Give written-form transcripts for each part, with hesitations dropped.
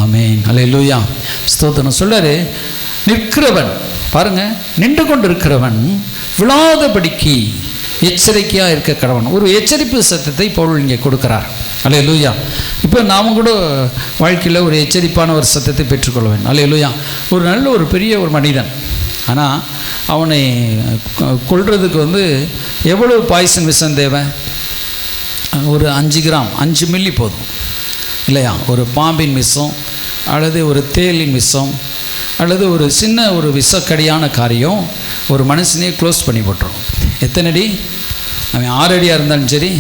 ஆமென். அல்லேலூயா. ஸ்தோத்திரம். சொல்றாரு, நிற்கிறவன் பாருங்க, நின்று கொண்டு இருக்கிறவன் விழாதபடிக்கு எச்சரிக்கையாக இருக்க கடவன். ஒரு எச்சரிப்பு சத்தத்தை பவுல் இங்கே கொடுக்கிறார். அல்லேலூயா. இப்போ நாம் கூட வாழ்க்கையில் ஒரு எச்சரிப்பான ஒரு சத்தத்தை பெற்றுக்கொள்வேன். அல்லேலூயா. ஒரு நல்ல ஒரு பெரிய ஒரு மனிதன், ஆனால் அவனை கொல்றதுக்கு எவ்வளவு பாய்சன் விஷம் தேவை? ஒரு 5 கிராம் 5 மில்லி போதும் இல்லையா? ஒரு பாம்பின் விஷம் அல்லது ஒரு தேலின் விஷம் அல்லது ஒரு சின்ன ஒரு விஷக்கடியான காரியம் ஒரு மனுஷனையே க்ளோஸ் பண்ணி போட்டுரும். எத்தனை அடி? அவன் 6 அடியாக இருந்தாலும் சரி,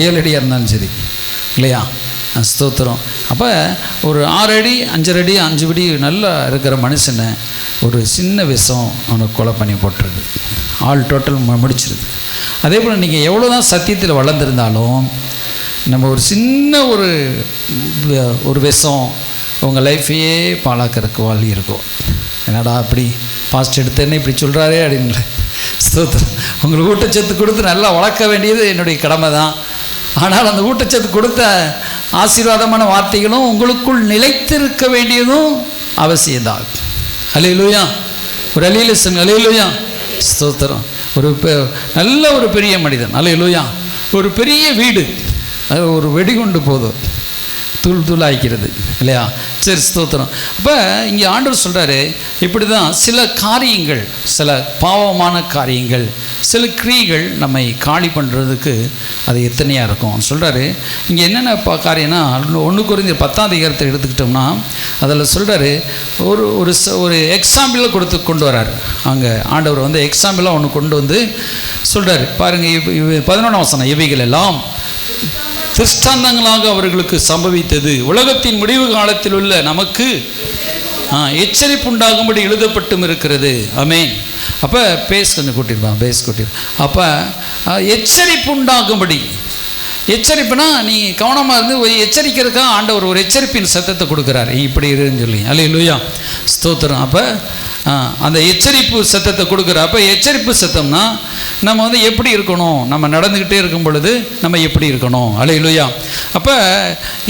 7 அடியாக இருந்தாலும் சரி இல்லையா? ஸ்தோத்திரம். அப்போ ஒரு 6 அடி 5 அடி 5 அடி நல்லா இருக்கிற மனுஷனை ஒரு சின்ன விஷம் அவனை கொலை பண்ணி போட்டுருது, ஆல் டோட்டல் முடிச்சிருது. அதே போல் நீங்கள் எவ்வளோ தான் சத்தியத்தில் வளர்ந்துருந்தாலும் நம்ம ஒரு சின்ன ஒரு விஷம் உங்கள் லைஃப்பையே பாழாக்கிறதுக்கு வழி இருக்கும். என்னடா அப்படி பாஸ்ட் எடுத்தேன்னு இப்படி சொல்கிறாரே அப்படின்னு. ஸ்தோத்திரம். உங்களுக்கு ஊட்டச்சத்து கொடுத்து நல்லா வளர்க்க வேண்டியது என்னுடைய கடமை தான். ஆனால் அந்த ஊட்டச்சத்து கொடுத்த ஆசீர்வாதமான வார்த்தைகளும் உங்களுக்குள் நிலைத்திருக்க வேண்டியதும் அவசியம்தான். அல்லேலூயா. ஒரு அல்லேலூயா. அல்லேலூயா. ஸ்தோத்திரம். நல்ல ஒரு பெரிய மனிதன். அல்லேலூயா. ஒரு பெரிய வீடு, அது ஒரு வெடிகுண்டு போதும் தூள் தூளாய்க்கிறது இல்லையா? சரி, ஸ்தோத்திரம். அப்போ இங்கே ஆண்டவர் சொல்கிறாரு, இப்படி தான் சில காரியங்கள், சில பாவமான காரியங்கள், சில கிரியைகள் நம்மை காலி பண்ணுறதுக்கு அது எத்தனையாக இருக்கும் சொல்கிறாரு. இங்கே என்னென்ன காரியம்னா, 1 கொரிந்தியர் 10ஆம் அதிகாரத்தை எடுத்துக்கிட்டோம்னா அதில் சொல்கிறாரு, ஒரு எக்ஸாம்பிளை கொண்டு வராரு. அங்கே ஆண்டவர் எக்ஸாம்பிளாக ஒன்று கொண்டு வந்து சொல்கிறார். பாருங்கள், 11ஆம் வசனம், இவைகள் எல்லாம் திருஷ்டாந்தங்களாக அவர்களுக்கு சம்பவித்தது, உலகத்தின் முடிவு காலத்தில் உள்ள நமக்கு எச்சரிப்பு உண்டாகும்படி எழுதப்பட்டும் இருக்கிறது. ஆமென். அப்போ கொஞ்சம் கூட்டிருப்பான், கூட்டிருப்பான். அப்போ எச்சரிப்பு உண்டாகும்படி, எச்சரிப்புனா நீ கவனமாக இருந்து எச்சரிக்கிறதுக்காக ஆண்டவர் ஒரு எச்சரிப்பின் சத்தத்தை கொடுக்குறாரு, இப்படி இருன்னு சொல்லி. அல்லேலூயா. ஸ்தோத்திரம். அப்போ அந்த எச்சரிப்பு சத்தத்தை கொடுக்குற. அப்போ எச்சரிப்பு சத்தம்னா நம்ம எப்படி இருக்கணும், நம்ம நடந்துக்கிட்டே இருக்கும் பொழுது நம்ம எப்படி இருக்கணும். அல்லேலூயா. அப்போ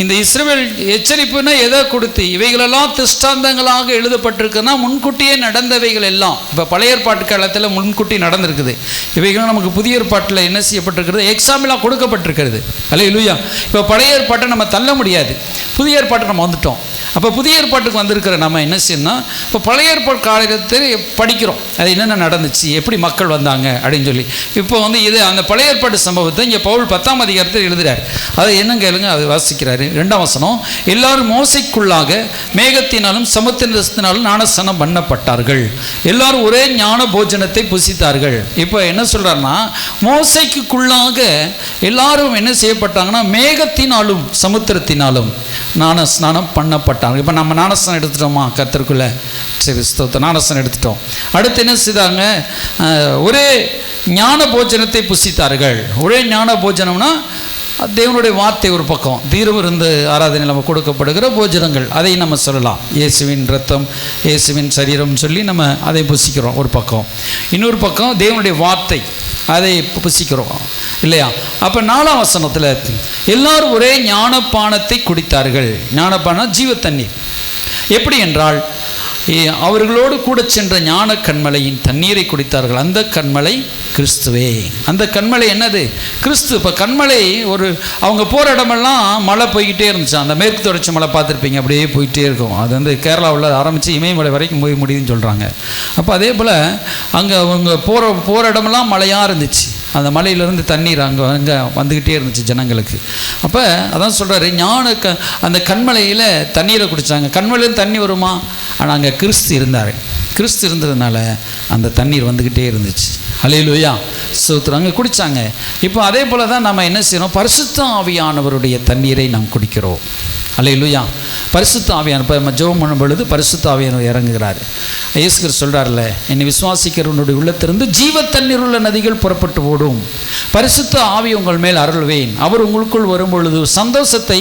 இந்த இஸ்ரவேல் எச்சரிப்புனா எதை கொடுத்து, இவைகளெல்லாம் திருஷ்டாந்தங்களாக எழுதப்பட்டிருக்குன்னா முன்கூட்டியே நடந்தவைகள் எல்லாம். இப்போ பழைய ஏற்பாட்டு காலத்தில் முன்கூட்டி நடந்திருக்குது. இவைகளும் நமக்கு புதிய ஏற்பாட்டில் என்ன செய்யப்பட்டிருக்கிறது, எக்ஸாம்பிளாக கொடுக்கப்பட்டிருக்கிறது. அல்லேலூயா. இப்போ பழைய ஏற்பாட்டை நம்ம தள்ள முடியாது, புதிய ஏற்பாட்டை நம்ம வந்துட்டோம். அப்போ புதிய ஏற்பாட்டுக்கு வந்திருக்கிற நம்ம என்ன செய்யணும், இப்போ பழைய ஏற்பாடு காலத்தில் படிக்கிறோம், அது என்னென்ன நடந்துச்சு, எப்படி மக்கள் வந்தாங்க அப்படின்னு சொல்லி. இப்போ இது அந்த பழைய ஏற்பாட்டு சம்பவத்தை இங்கே பவுல் 10ஆம் அதிகாரத்தில் எழுதுகிறார். அதை என்ன கேளுங்க, அது வாசிக்கிறாரு. 2ஆம் வசனம், எல்லாரும் மோசைக்குள்ளாக மேகத்தினாலும் சமுத்திரத்தினாலும் ஞானஸ்நானம் பண்ணப்பட்டார்கள், எல்லாரும் ஒரே ஞான போஜனத்தை புசித்தார்கள். இப்போ என்ன சொல்கிறாருன்னா, மோசைக்குள்ளாக எல்லாரும் என்ன செய்யப்பட்டாங்கன்னா மேகத்தினாலும் சமுத்திரத்தினாலும் ஞானஸ்நானம் பண்ணப்பட்டாங்க. இப்போ நம்ம ஞானஸ்நானம் எடுத்துட்டோமா கர்த்தருக்குள்ளே? சரி, ஸ்தோத்திரம். ஞானஸ்நானம் எடுத்துட்டோம். அடுத்து என்ன செய்தாங்க, ஒரே ஞான போஜனத்தை புசித்தார்கள். ஒரே ஞான போஜனம்னா தேவனுடைய வார்த்தை ஒரு பக்கம், தீர்விருந்து ஆராதனையில் நம்ம கொடுக்கப்படுகிற போஜனங்கள், அதை நம்ம சொல்லலாம். இயேசுவின் ரத்தம், இயேசுவின் சரீரம் சொல்லி நம்ம அதை புசிக்கிறோம் ஒரு பக்கம். இன்னொரு பக்கம் தேவனுடைய வார்த்தை, அதை புசிக்கிறோம் இல்லையா? அப்போ 4ஆம் வசனத்தில் எல்லாரும் ஒரே ஞானப்பானத்தை குடித்தார்கள். ஞானப்பானம் ஜீவ தண்ணீர். எப்படி என்றால், அவர்களோடு கூட சென்ற ஞான கண்மலையின் தண்ணீரை குடித்தார்கள். அந்த கண்மலை கிறிஸ்துவே. அந்த கண்மலை என்னது? கிறிஸ்து. இப்போ கண்மலை அவங்க போகிற இடமெல்லாம் மழை போய்கிட்டே இருந்துச்சு. அந்த மேற்கு தொடர்ச்சி மலை பார்த்துருப்பீங்க, அப்படியே போயிட்டே இருக்கும். அது கேரளாவில் ஆரம்பித்து இமயமலை வரைக்கும் போய் முடியுதுன்னு சொல்கிறாங்க. அப்போ அதே போல் அங்கே அவங்க போகிற இடமெல்லாம் மழையாக இருந்துச்சு. அந்த மலையிலேருந்து தண்ணீர் அங்கே வந்துக்கிட்டே இருந்துச்சு ஜனங்களுக்கு. அப்போ அதான் சொல்கிறாரு, அந்த கண்மலையில் தண்ணீரை குடித்தாங்க. கண்மலையில் தண்ணி வருமா? ஆனால் அங்கே கிறிஸ்து இருந்தார். கிறிஸ்து இருந்ததுனால அந்த தண்ணீர் வந்துக்கிட்டே இருந்துச்சு. அல்லேலூயா. ஸ்தோத்திரம். அங்கே குடித்தாங்க. இப்போ அதே போல் தான் நம்ம என்ன செய்யணும், பரிசுத்த ஆவியானவருடைய தண்ணீரை நாம் குடிக்கிறோம். அல்லேலூயா. பரிசுத்த ஆவியானவர் இப்போ நம்ம ஜெபம் பண்ணும் பொழுது பரிசுத்த ஆவியானவர் இறங்குகிறார். இயேசு கிறிஸ்து சொல்கிறார்ல, என்னை விசுவாசிக்கிறவனுடைய உள்ளத்திலிருந்து ஜீவ தண்ணீர் உள்ள நதிகள் புறப்பட்டு ஓடும், பரிசுத்த ஆவி உங்கள் மேல் அருள்வேன், அவர் உங்களுக்குள் வரும்பொழுது சந்தோஷத்தை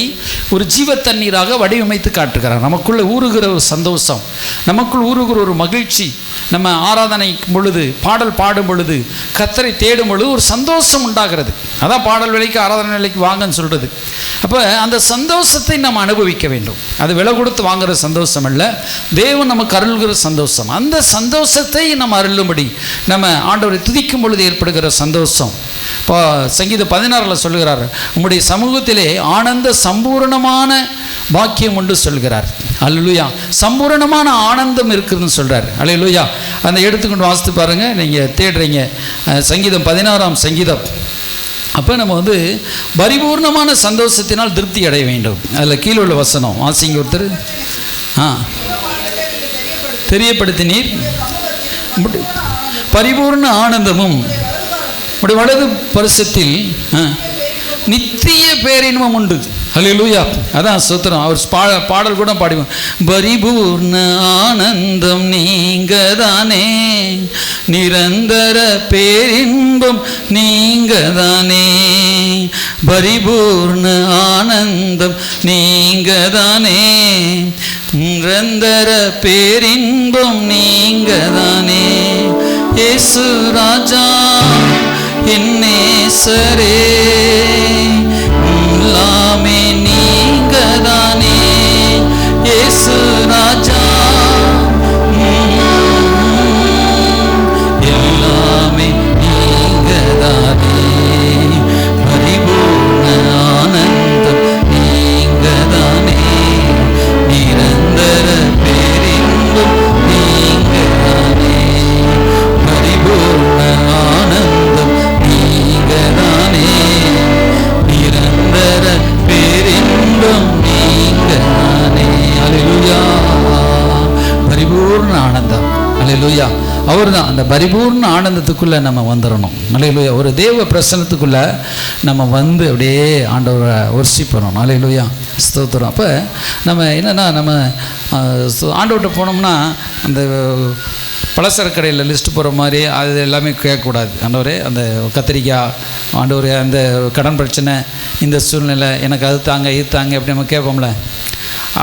ஒரு ஜீவ தண்ணீராக வடிவமைத்து காட்டுகிறார். நமக்குள்ளே ஊறுகிற ஒரு சந்தோஷம், நமக்குள் ஊறுகிற ஒரு மகிழ்ச்சி, நம்ம ஆராதனை பொழுது பாடல் பாடும் பொழுது கர்த்தரை தேடும் பொழுது ஒரு சந்தோஷம் உண்டாகிறது. அதான் பாடல் வேலைக்கு ஆராதனை வேலைக்கு வாங்கன்னு சொல்கிறது. அப்போ அந்த சந்தோஷத்தை நம்ம அனுபவிக்க வேண்டும். அது விலை கொடுத்து வாங்குகிற சந்தோஷம் அல்ல, தேவன் நமக்கு அருள்கிற சந்தோஷம். அந்த சந்தோஷத்தை நம்ம அருளும்படி நம்ம ஆண்டவரை துதிக்கும் பொழுது ஏற்படுகிற சந்தோஷம். இப்போ சங்கீதம் 16 சொல்லுகிறார், உம்முடைய சமூகத்திலே ஆனந்த சம்பூர்ணமான பாக்கியம் உண்டு சொல்கிறார். அல்லேலூயா. சம்பூர்ணமான ஆனந்தம் இருக்குதுன்னு சொல்கிறார். அல்லேலூயா. அந்த எடுத்துக்கொண்டு வாசித்து பாருங்கள், நீங்கள் தேடுறீங்க சங்கீதம் 16 சங்கீதம். அப்போ நம்ம பரிபூர்ணமான சந்தோஷத்தினால் திருப்தி அடைய வேண்டும். அதில் கீழே உள்ள வசனம் வாசிங்க ஒருத்தர். தெரியப்படுத்தினீர் பரிபூர்ண ஆனந்தமும் உடைய வலது பரிசத்தில் நித்திய பேரின்பம் உண்டு. அல்லேலூயா. அதான் ஸ்தோத்திரம். அவர் பாடல் கூட பாடுவோம், பரிபூர்ண ஆனந்தம் நீங்க தானே, நிரந்தர பேரின்பம் நீங்க தானே, பரிபூர்ண ஆனந்தம் நீங்க தானே, நிரந்தர பேரின்பம் நீங்க தானே, இயேசு ராஜா என் நேசரே, எல்லாமே நீங்க தானே, இயேசு ராஜா எல்லாமே நீங்க தானே, பரிபூர்ண ஆனந்தம் நீங்க தானே, நிரந்தர பேரின்பம் நீங்க தானே, பரிபூர்ண ஆனந்தம் நீங்க தானே, நிரந்தர பேரின்பம் நீங்க தானே. அல்லேலூயா. பரிபூர்ண ஆனந்தம். அல்லேலூயா. அவர் தான் அந்த பரிபூர்ண ஆனந்தத்துக்குள்ளே நம்ம வந்துடணும். அல்லேலூயா. ஒரு தேவ பிரசன்னத்துக்குள்ளே நம்ம அப்படியே ஆண்டவரை வொர்ஷிப் பண்ணணும். அல்லேலூயா. ஸ்தோத்திரம். அப்போ நம்ம என்னென்னா, நம்ம ஆண்டவர்கிட்ட போனோம்னா அந்த பலசரக்கு கடையில் லிஸ்ட்டு போகிற மாதிரி அது எல்லாமே கேட்கக்கூடாது. ஆண்டவரே அந்த கத்திரிக்காய், ஆண்டவரே அந்த கடன் பிரச்சனை, இந்த சூழ்நிலை எனக்கு அது தாங்க இது தாங்க அப்படி நம்ம கேட்போம்ல.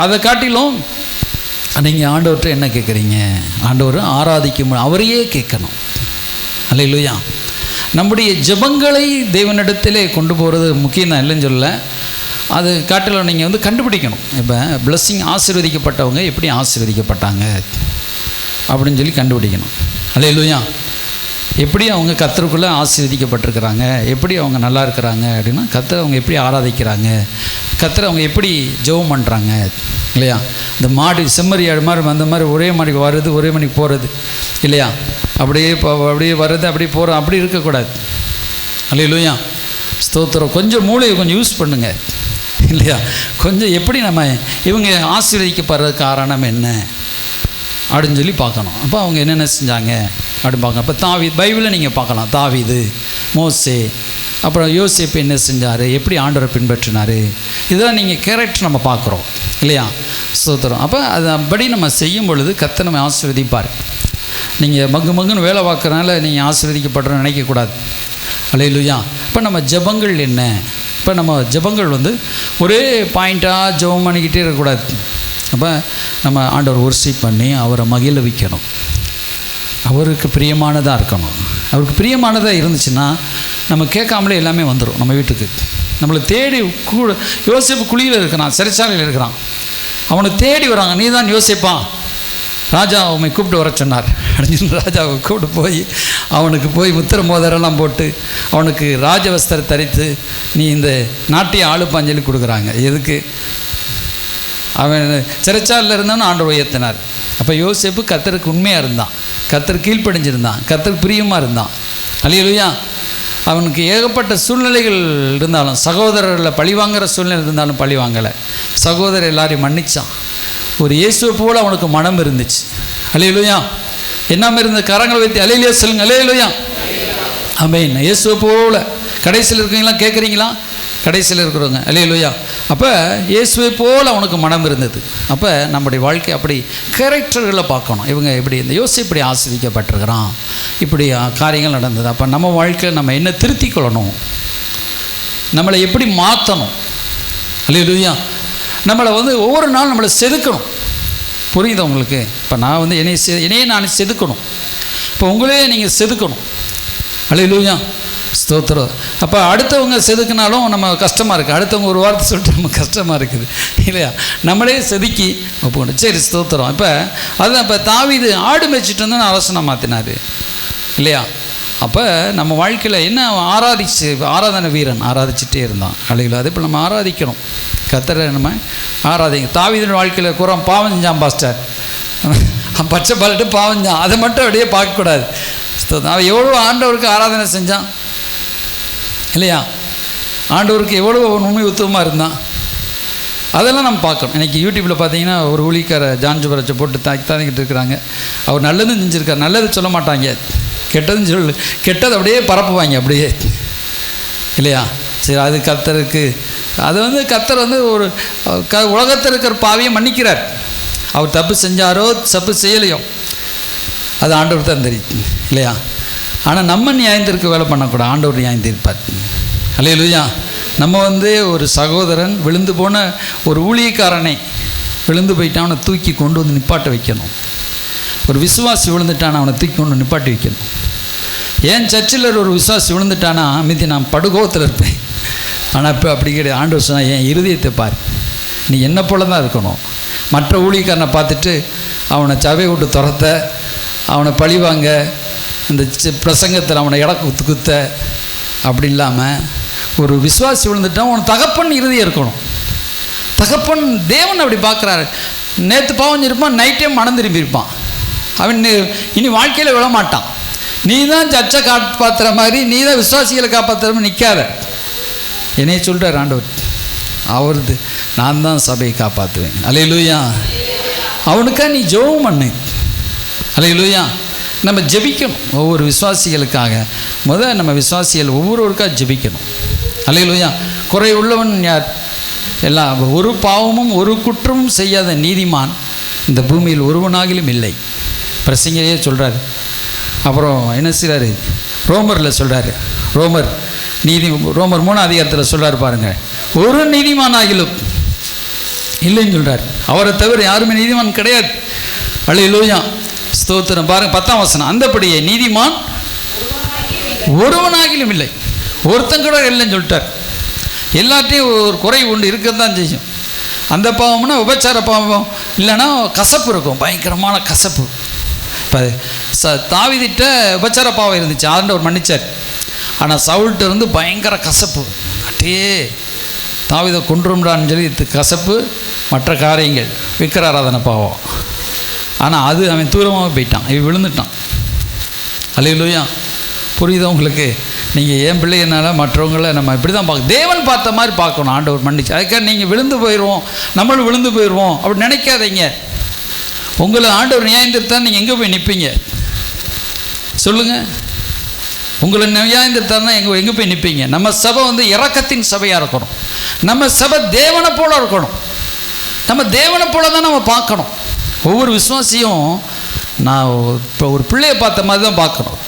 அதை காட்டிலும் நீங்கள் ஆண்டவர்கிட்ட என்ன கேட்குறீங்க, ஆண்டவர் ஆராதிக்கும் அவரையே கேட்கணும். அல்லேலூயா. நம்முடைய ஜெபங்களை தேவனிடத்திலே கொண்டு போகிறது முக்கியம் தான், இல்லைன்னு சொல்லலை. அது காட்டிலும் நீங்கள் கண்டுபிடிக்கணும். இப்போ பிளஸ்ஸிங் ஆசீர்வதிக்கப்பட்டவங்க எப்படி ஆசீர்வதிக்கப்பட்டாங்க அப்படின்னு சொல்லி கண்டுபிடிக்கணும். அல்லேலூயா. எப்படி அவங்க கர்த்தருக்குள்ளே ஆசீர்வதிக்கப்பட்டிருக்கிறாங்க, எப்படி அவங்க நல்லா இருக்கிறாங்க அப்படின்னா, கர்த்தரை அவங்க எப்படி ஆராதிக்கிறாங்க, கர்த்தரை அவங்க எப்படி ஜெபம் பண்ணுறாங்க. இல்லையா? இந்த மாடு செம்மறி ஆடு மாதிரி அந்த மாதிரி ஒரே மணிக்கு வருது, ஒரே மணிக்கு போகிறது இல்லையா? அப்படியே வர்றது, அப்படியே போகிறோம், அப்படி இருக்கக்கூடாது. அல்லேலூயா. ஸ்தோத்திரம். கொஞ்சம் மூளையை கொஞ்சம் யூஸ் பண்ணுங்க இல்லையா? கொஞ்சம் எப்படி நம்ம இவங்க ஆசீர்வதிக்கப்படுறது காரணம் என்ன அப்படின்னு சொல்லி பார்க்கணும். அப்போ அவங்க என்னென்ன செஞ்சாங்க அப்படின்னு பார்க்கணும். இப்போ பைபிளில் நீங்கள் பார்க்கலாம், தாவீது, மோசே, அப்புறம் யோசேப்பு என்ன செஞ்சார், எப்படி ஆண்டவரை பின்பற்றினார், இதெல்லாம் நீங்கள் கேரக்டர் நம்ம பார்க்குறோம் இல்லையா? ஸ்தோத்திரம். அப்போ அதன்படி நம்ம செய்யும் பொழுது கர்த்தர் நம்ம ஆசீர்வதிப்பார். நீங்கள் மங்குன்னு வேலை பார்க்குறதுனால நீங்கள் ஆசீர்வதிக்கப்படுறோன்னு நினைக்கக்கூடாது. அல்லேலூயா. இப்போ நம்ம ஜெபங்கள் என்ன, இப்போ நம்ம ஜெபங்கள் ஒரே பாயிண்ட்டாக ஜெபம் பண்ணிக்கிட்டே இருக்கக்கூடாது. அப்போ நம்ம ஆண்டவர் வொர்ஷிப் பண்ணி அவரை மகிழ வைக்கணும். அவருக்கு பிரியமானதாக இருக்கணும். அவருக்கு பிரியமானதாக இருந்துச்சுன்னா நம்ம கேட்காமலே எல்லாமே வந்துடும் நம்ம வீட்டுக்கு. நம்மளை தேடி யோசேப்பு குழியில் இருக்கிறான், சிறைச்சாலையில் இருக்கிறான், அவனை தேடி வராங்க. நீ தான் யோசேப்பா, ராஜா அவனை கூப்பிட்டு வர சொன்னார் அப்படின்னு ராஜாவை கூப்பிட்டு போய் அவனுக்கு முத்திர மோதிரெல்லாம் போட்டு அவனுக்கு ராஜவஸ்திரம் தரித்து நீ இந்த நாட்டிய ஆளுப்பான்னு சொல்லி கொடுக்குறாங்க. எதுக்கு? அவன் சிறைச்சாலையில் இருந்தான்னு ஆண்டவர் உயர்த்தினார். அப்போ யோசேப்பு கர்த்தருக்கு உண்மையாக இருந்தான், கர்த்தர் கீழ்ப்படிஞ்சிருந்தான், கர்த்தருக்கு பிரியமாக இருந்தான். அல்லேலூயா. அவனுக்கு ஏகப்பட்ட சூழ்நிலைகள் இருந்தாலும், சகோதரர்களில் பழிவாங்கிற சூழ்நிலை இருந்தாலும் பழி வாங்கலை. சகோதரர் எல்லாரையும் மன்னித்தான். ஒரு இயேசுவை போல் அவனுக்கு மனம் இருந்துச்சு. அல்லேலூயா. என்ன இருந்த கரங்களை வைத்து அல்லேலூயா சொல்லுங்க. அல்லேலூயா. ஆமென். இயேசுவை போல் கடைசியில் இருக்கீங்களா? கேட்குறீங்களா? கடைசியில் இருக்கிறவங்க. அல்லேலூயா. அப்போ இயேசுவை போல் அவனுக்கு மனம் இருந்தது. அப்போ நம்முடைய வாழ்க்கை அப்படி கேரக்டர்களை பார்க்கணும். இவங்க இப்படி இந்த யோசிப்பு இப்படி ஆஸ்வதிக்கப்பட்டிருக்கிறான், இப்படி காரியங்கள் நடந்தது. அப்போ நம்ம வாழ்க்கையில் நம்ம என்ன திருத்திக் கொள்ளணும், நம்மளை எப்படி மாற்றணும். அல்லேலூயா. நம்மளை ஒவ்வொரு நாளும் நம்மளை செதுக்கணும். புரியுதா உங்களுக்கு? இப்போ நான் என்னையே நான் செதுக்கணும். இப்போ உங்களே நீங்கள் செதுக்கணும். அல்லேலூயா. ஸ்தோத்திரம். அப்போ அடுத்தவங்க செதுக்கினாலும் நம்ம கஷ்டமாக இருக்குது. அடுத்தவங்க ஒரு வார்த்தை சொல்லிட்டு நம்ம கஷ்டமாக இருக்குது இல்லையா? நம்மளே செதுக்கி போகணும். சரி, ஸ்தோத்திரம். இப்போ அதுதான் இப்போ தாவீது ஆடு மேய்ச்சிட்டு வந்து அரசனை மாற்றினார் இல்லையா? அப்போ நம்ம வாழ்க்கையில் என்ன ஆராதனை வீரன் ஆராதிச்சுட்டே இருந்தான். அல்லைங்களா? அதே இப்போ நம்ம ஆராதிக்கணும். கர்த்தரை நம்ம ஆராதிங்க. தாவீதின் வாழ்க்கையில் குறம் பாவம் செஞ்சான் பாஸ்டர், பச்சை பாலிட்டு பாவம் செஞ்சான், அதை மட்டும் அப்படியே பார்க்கக்கூடாது. அவன் எவ்வளோ ஆண்டவருக்கு ஆராதனை செஞ்சான் இல்லையா? ஆண்டவருக்கு எவ்வளோ உண்மை உத்தவமாக இருந்தான், அதெல்லாம் நம்ம பார்க்கணும். இன்றைக்கி யூடியூப்பில் பார்த்தீங்கன்னா ஒரு ஊழிக்கார ஜான் ஜுபரச்சை போட்டு தாங்கிட்டு இருக்கிறாங்க. அவர் நல்லதும் செஞ்சுருக்கார், நல்லது சொல்ல மாட்டாங்க, கெட்டதுன்னு கெட்டது அப்படியே பரப்புவாங்க அப்படியே இல்லையா? சரி, அது கர்த்தருக்கு அது கர்த்தர் ஒரு உலகத்தில் இருக்கிற பாவியை மன்னிக்கிறார். அவர் தப்பு செஞ்சாரோ தப்பு செய்யலையோ அது ஆண்டவர் தான் தெரியும் இல்லையா? ஆனால் நம்ம நியாயத்திற்கு வேலை பண்ணக்கூடாது, ஆண்டவர் நியாயந்திருப்பார். அல்லேலூயா. நம்ம ஒரு சகோதரன் விழுந்து போன ஒரு ஊழியக்காரனை விழுந்து போயிட்டான், அவனை தூக்கி கொண்டு வந்து நிப்பாட்ட வைக்கணும். ஒரு விசுவாசி விழுந்துட்டான், அவனை தூக்கி கொண்டு நிப்பாட்டி வைக்கணும். ஏன் சர்ச்சில் ஒரு விசுவாசி விழுந்துட்டானா மீதி நான் படுகோத்தில் இருப்பேன். ஆனால் இப்போ அப்படி கிடையாது. ஆண்டவர் சொன்னால் என் இருதயத்தை பார், நீ என்ன போல தான் இருக்கணும். மற்ற ஊழியக்காரனை பார்த்துட்டு அவனை சபையை விட்டு துரத்த, அவனை பழிவாங்க, இந்த பிரசங்கத்தில் அவனை குத்த அப்படி இல்லாமல் ஒரு விசுவாசி விழுந்துட்டான், அவன் தகப்பன் இருதயம் இருக்கணும். தகப்பன் தேவன் அப்படி பார்க்குறாரு. நேற்று பாவஞ்சிருப்பான், நைட் டைம் மனம் திரும்பியிருப்பான், அவன் இனி வாழ்க்கையில் விழமாட்டான். நீ தான் சர்ச்சை காப்பாற்றுற மாதிரி, நீ தான் விசுவாசிகளை காப்பாற்றுற மாதிரி நிற்காத. என்னைய சொல்கிறார் ஆண்டவர், அவரது நான் தான் சபையை காப்பாற்றுவேன். அல்லேலூயா. அவனுக்கா நீ ஜெபம் பண்ணு. அல்லேலூயா. நம்ம ஜெபிக்கணும் ஒவ்வொரு விசுவாசிகளுக்காக. நம்ம விசுவாசிகள் ஒவ்வொருவருக்காக ஜெபிக்கணும். அல்லேலூயா. குறை உள்ளவன் யார்? எல்லாம் ஒரு பாவமும் ஒரு குற்றமும் செய்யாத நீதிமான் இந்த பூமியில் ஒருவனாகிலும் இல்லை. பிரசங்கரையே சொல்கிறார். அப்புறம் என்ன செய்கிறாரு? ரோமரில் சொல்கிறாரு. ரோமர் 3 அதிகாரத்தில் சொல்கிறார் பாருங்கள், ஒரு நீதிமானாகிலும் இல்லைன்னு சொல்கிறார். அவரை தவிர யாருமே நீதிமான் கிடையாது. அல்லேலூயா. ஸ்தோத்திரம். பாருங்கள் 10ஆம் வசனம், அந்தபடியே நீதிமான் ஒருவனாகிலும் இல்லை, ஒருத்தன் கூட இல்லைன்னு சொல்லிட்டார். எல்லாத்தையும் ஒரு குறை உண்டு, இருக்கத்தான் செய்யும். அந்த பாவம்னா உபச்சார பாவம், இல்லைன்னா கசப்பு இருக்கும், பயங்கரமான கசப்பு. இப்போ தாவீதிட்ட உபச்சார பாவம் இருந்துச்சு, ஆண்டவர் மன்னிச்சார். ஆனால் சவுல்கிட்ட இருந்து பயங்கர கசப்பு, அப்படியே தாவீதை கொன்றும்டான்னு சொல்லி கசப்பு, மற்ற காரியங்கள் விக்கிராராதனை பாவம். ஆனால் அது அவன் தூரமாக போயிட்டான், இவன் விழுந்துட்டான். அல்லேலூயா. புரியுதா உங்களுக்கு? நீங்கள் ஏன் பிள்ளைங்கனால மற்றவங்கள நம்ம இப்படி தான் பார்க்க, தேவன் பார்த்த மாதிரி பார்க்கணும். ஆண்டவர் மன்னிச்சு, அதுக்காக நீங்கள் விழுந்து போயிடுவோம், நம்மளும் விழுந்து போயிடுவோம் அப்படி நினைக்காதீங்க. உங்களை ஆண்டவர் நியாயந்திருத்தான் நீங்கள் எங்கே போய் நிற்பீங்க சொல்லுங்கள்? உங்களை நியாயந்திருத்தாருன்னா எங்கே போய் நிற்பீங்க? நம்ம சபை இரக்கத்தின் சபையாக இருக்கணும். நம்ம சபை தேவனை போல இருக்கணும். நம்ம தேவனை போல தான் நம்ம பார்க்கணும். ஒவ்வொரு விசுவாசியும் நான் இப்போ ஒரு பிள்ளையை பார்த்த மாதிரி தான் பார்க்கணும்.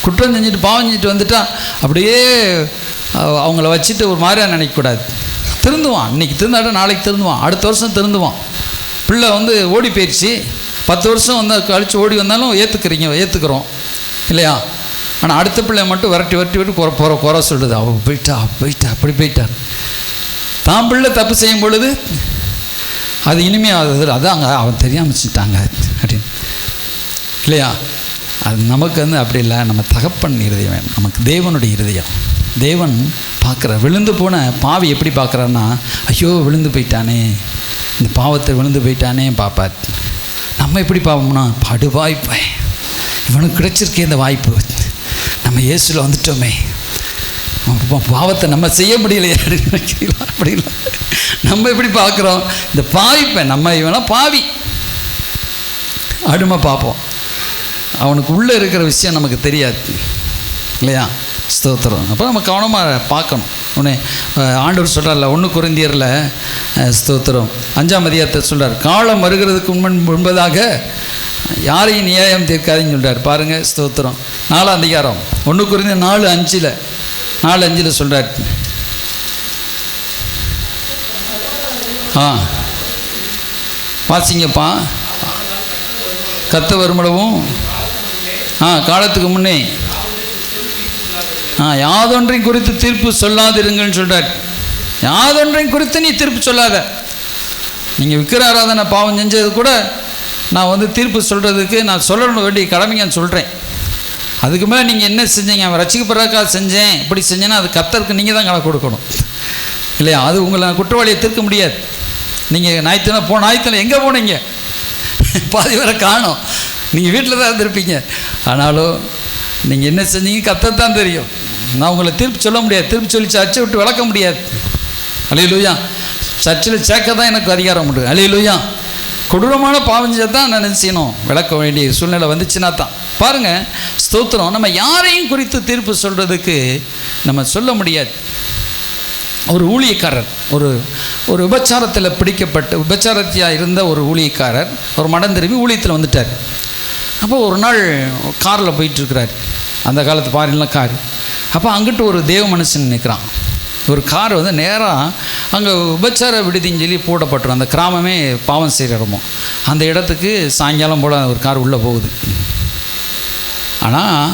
குற்றம் செஞ்சுட்டு பாவம் செஞ்சுட்டு வந்துட்டா அப்படியே அவங்கள வச்சுட்டு ஒரு மாதிரியாக நினைக்கக்கூடாது. திருந்துவான், இன்றைக்கி திருந்தாட்ட நாளைக்கு திருந்துவான், அடுத்த வருஷம் திருந்துவான். பிள்ளை ஓடி போயிடுச்சு, 10 வருஷம் கழித்து ஓடி வந்தாலும் ஏற்றுக்கிறோம் இல்லையா? ஆனால் அடுத்த பிள்ளைய மட்டும் விரட்டி குறை சொல்லுது. அவள் போயிட்டா அப்படி போயிட்டார். தான் பிள்ளை தப்பு செய்யும் பொழுது அது இனிமையாக அதாங்க அவன் தெரியாமல் வச்சுட்டாங்க அப்படின்னு இல்லையா? அது நமக்கு அப்படி இல்லை. நம்ம தகப்பன் இருதயம் வேணும், நமக்கு தேவனுடைய இருதயம். தேவன் பார்க்குற விழுந்து போன பாவி எப்படி பார்க்குறான்னா, ஐயோ விழுந்து போயிட்டானே, இந்த பாவத்தை விழுந்து போயிட்டானே பார்ப்பார். நம்ம எப்படி பார்ப்போம்னா, படுவாய்ப்பை இவனுக்கு கிடைச்சிருக்கே இந்த வாய்ப்பு, நம்ம இயேசுல வந்துட்டோமே, பாவத்தை நம்ம செய்ய முடியலையே அப்படின்னு நினைக்கிறீங்களா? அப்படி இல்லை. நம்ம எப்படி பார்க்குறோம், இந்த பாவிப்பை நம்ம இவனா பாவி அடிமை பார்ப்போம். அவனுக்கு உள்ளே இருக்கிற விஷயம் நமக்கு தெரியாது இல்லையா? ஸ்தோத்திரம். அப்போ நம்ம கவனமாக பார்க்கணும். உடனே ஆண்டவர் சொல்கிறார்ல 1 கொரிந்தியரில் ஸ்தோத்திரம் 5ஆம் அதிகாரத்தை சொல்கிறார், காலம் வருகிறதுக்கு முன்பதாக யாரையும் நியாயம் தீர்க்காதுன்னு சொல்கிறார். பாருங்கள் ஸ்தோத்திரம். 4ஆம் அதிகாரம் 1 கொரிந்தியர் 4:5 சொல்கிறார். வாசிங்கப்பா. கத்த வருமளவும் காலத்துக்கு முன்னே யாதொன்றையும் குறித்து தீர்ப்பு சொல்லாதிருங்கன்னு சொல்கிறார். யாதொன்றையும் குறித்து நீ தீர்ப்பு சொல்லாத. நீங்கள் விக்கிராராதனை பாவம் செஞ்சது கூட நான் தீர்ப்பு சொல்கிறதுக்கு நான் சொல்ல வேண்டிய கடமைங்க சொல்கிறேன். அதுக்கு மேலே நீங்கள் என்ன செஞ்சீங்க, அவன் ரட்சிக்கப்படுறதுக்காக செஞ்சேன் இப்படி செஞ்சேன்னா அது கர்த்தருக்கு நீங்கள் தான் கணக்கு கொடுக்கணும் இல்லையா? அது உங்களை குற்றவாளியை தீர்க்க முடியாது. நீங்கள் ஞாயிற்றுக்கிழமை எங்கே போனீங்க? பாதி வரை காணோம். நீங்கள் வீட்டில் தான் இருந்திருப்பீங்க. ஆனாலும் நீங்கள் என்ன செஞ்சீங்க கர்த்தருக்கு தான் தெரியும். நான் உங்களை தீர்ப்பு சொல்ல முடியாது. தீர்ப்பு சொல்லி சர்ச்சை விட்டு விளக்க முடியாது. அல்லேலூயா. சர்ச்சில் சேர்க்க தான் எனக்கு அதிகாரம் உண்டு. அல்லேலூயா. கொடூரமான பாவஞ்சை தான் நான் நினைச்சணும் விளக்க வேண்டிய சூழ்நிலை வந்துச்சுன்னா தான். பாருங்கள் ஸ்தோத்திரம். நம்ம யாரையும் குறித்து தீர்ப்பு சொல்கிறதுக்கு நம்ம சொல்ல முடியாது. ஒரு ஊழியக்காரர் ஒரு விபச்சாரத்தில் பிடிக்கப்பட்டு விபச்சாரத்தியாக இருந்த ஒரு ஊழியக்காரர் ஒரு மடம் திரும்பி ஊழியத்தில் வந்துட்டார். அப்போ ஒரு நாள் காரில் போயிட்டுருக்கிறார். அந்த காலத்து பாருலாம் கார். அப்போ அங்கிட்டு ஒரு தேவ மனுஷன் நிற்கிறான். ஒரு கார் நேராக அங்கே விபச்சார விடுதின்னு சொல்லி போடப்பட்டுரும். அந்த கிராமமே பாவம் செய்கிற இடமோ அந்த இடத்துக்கு சாயங்காலம் போல் ஒரு கார் உள்ளே போகுது. ஆனால்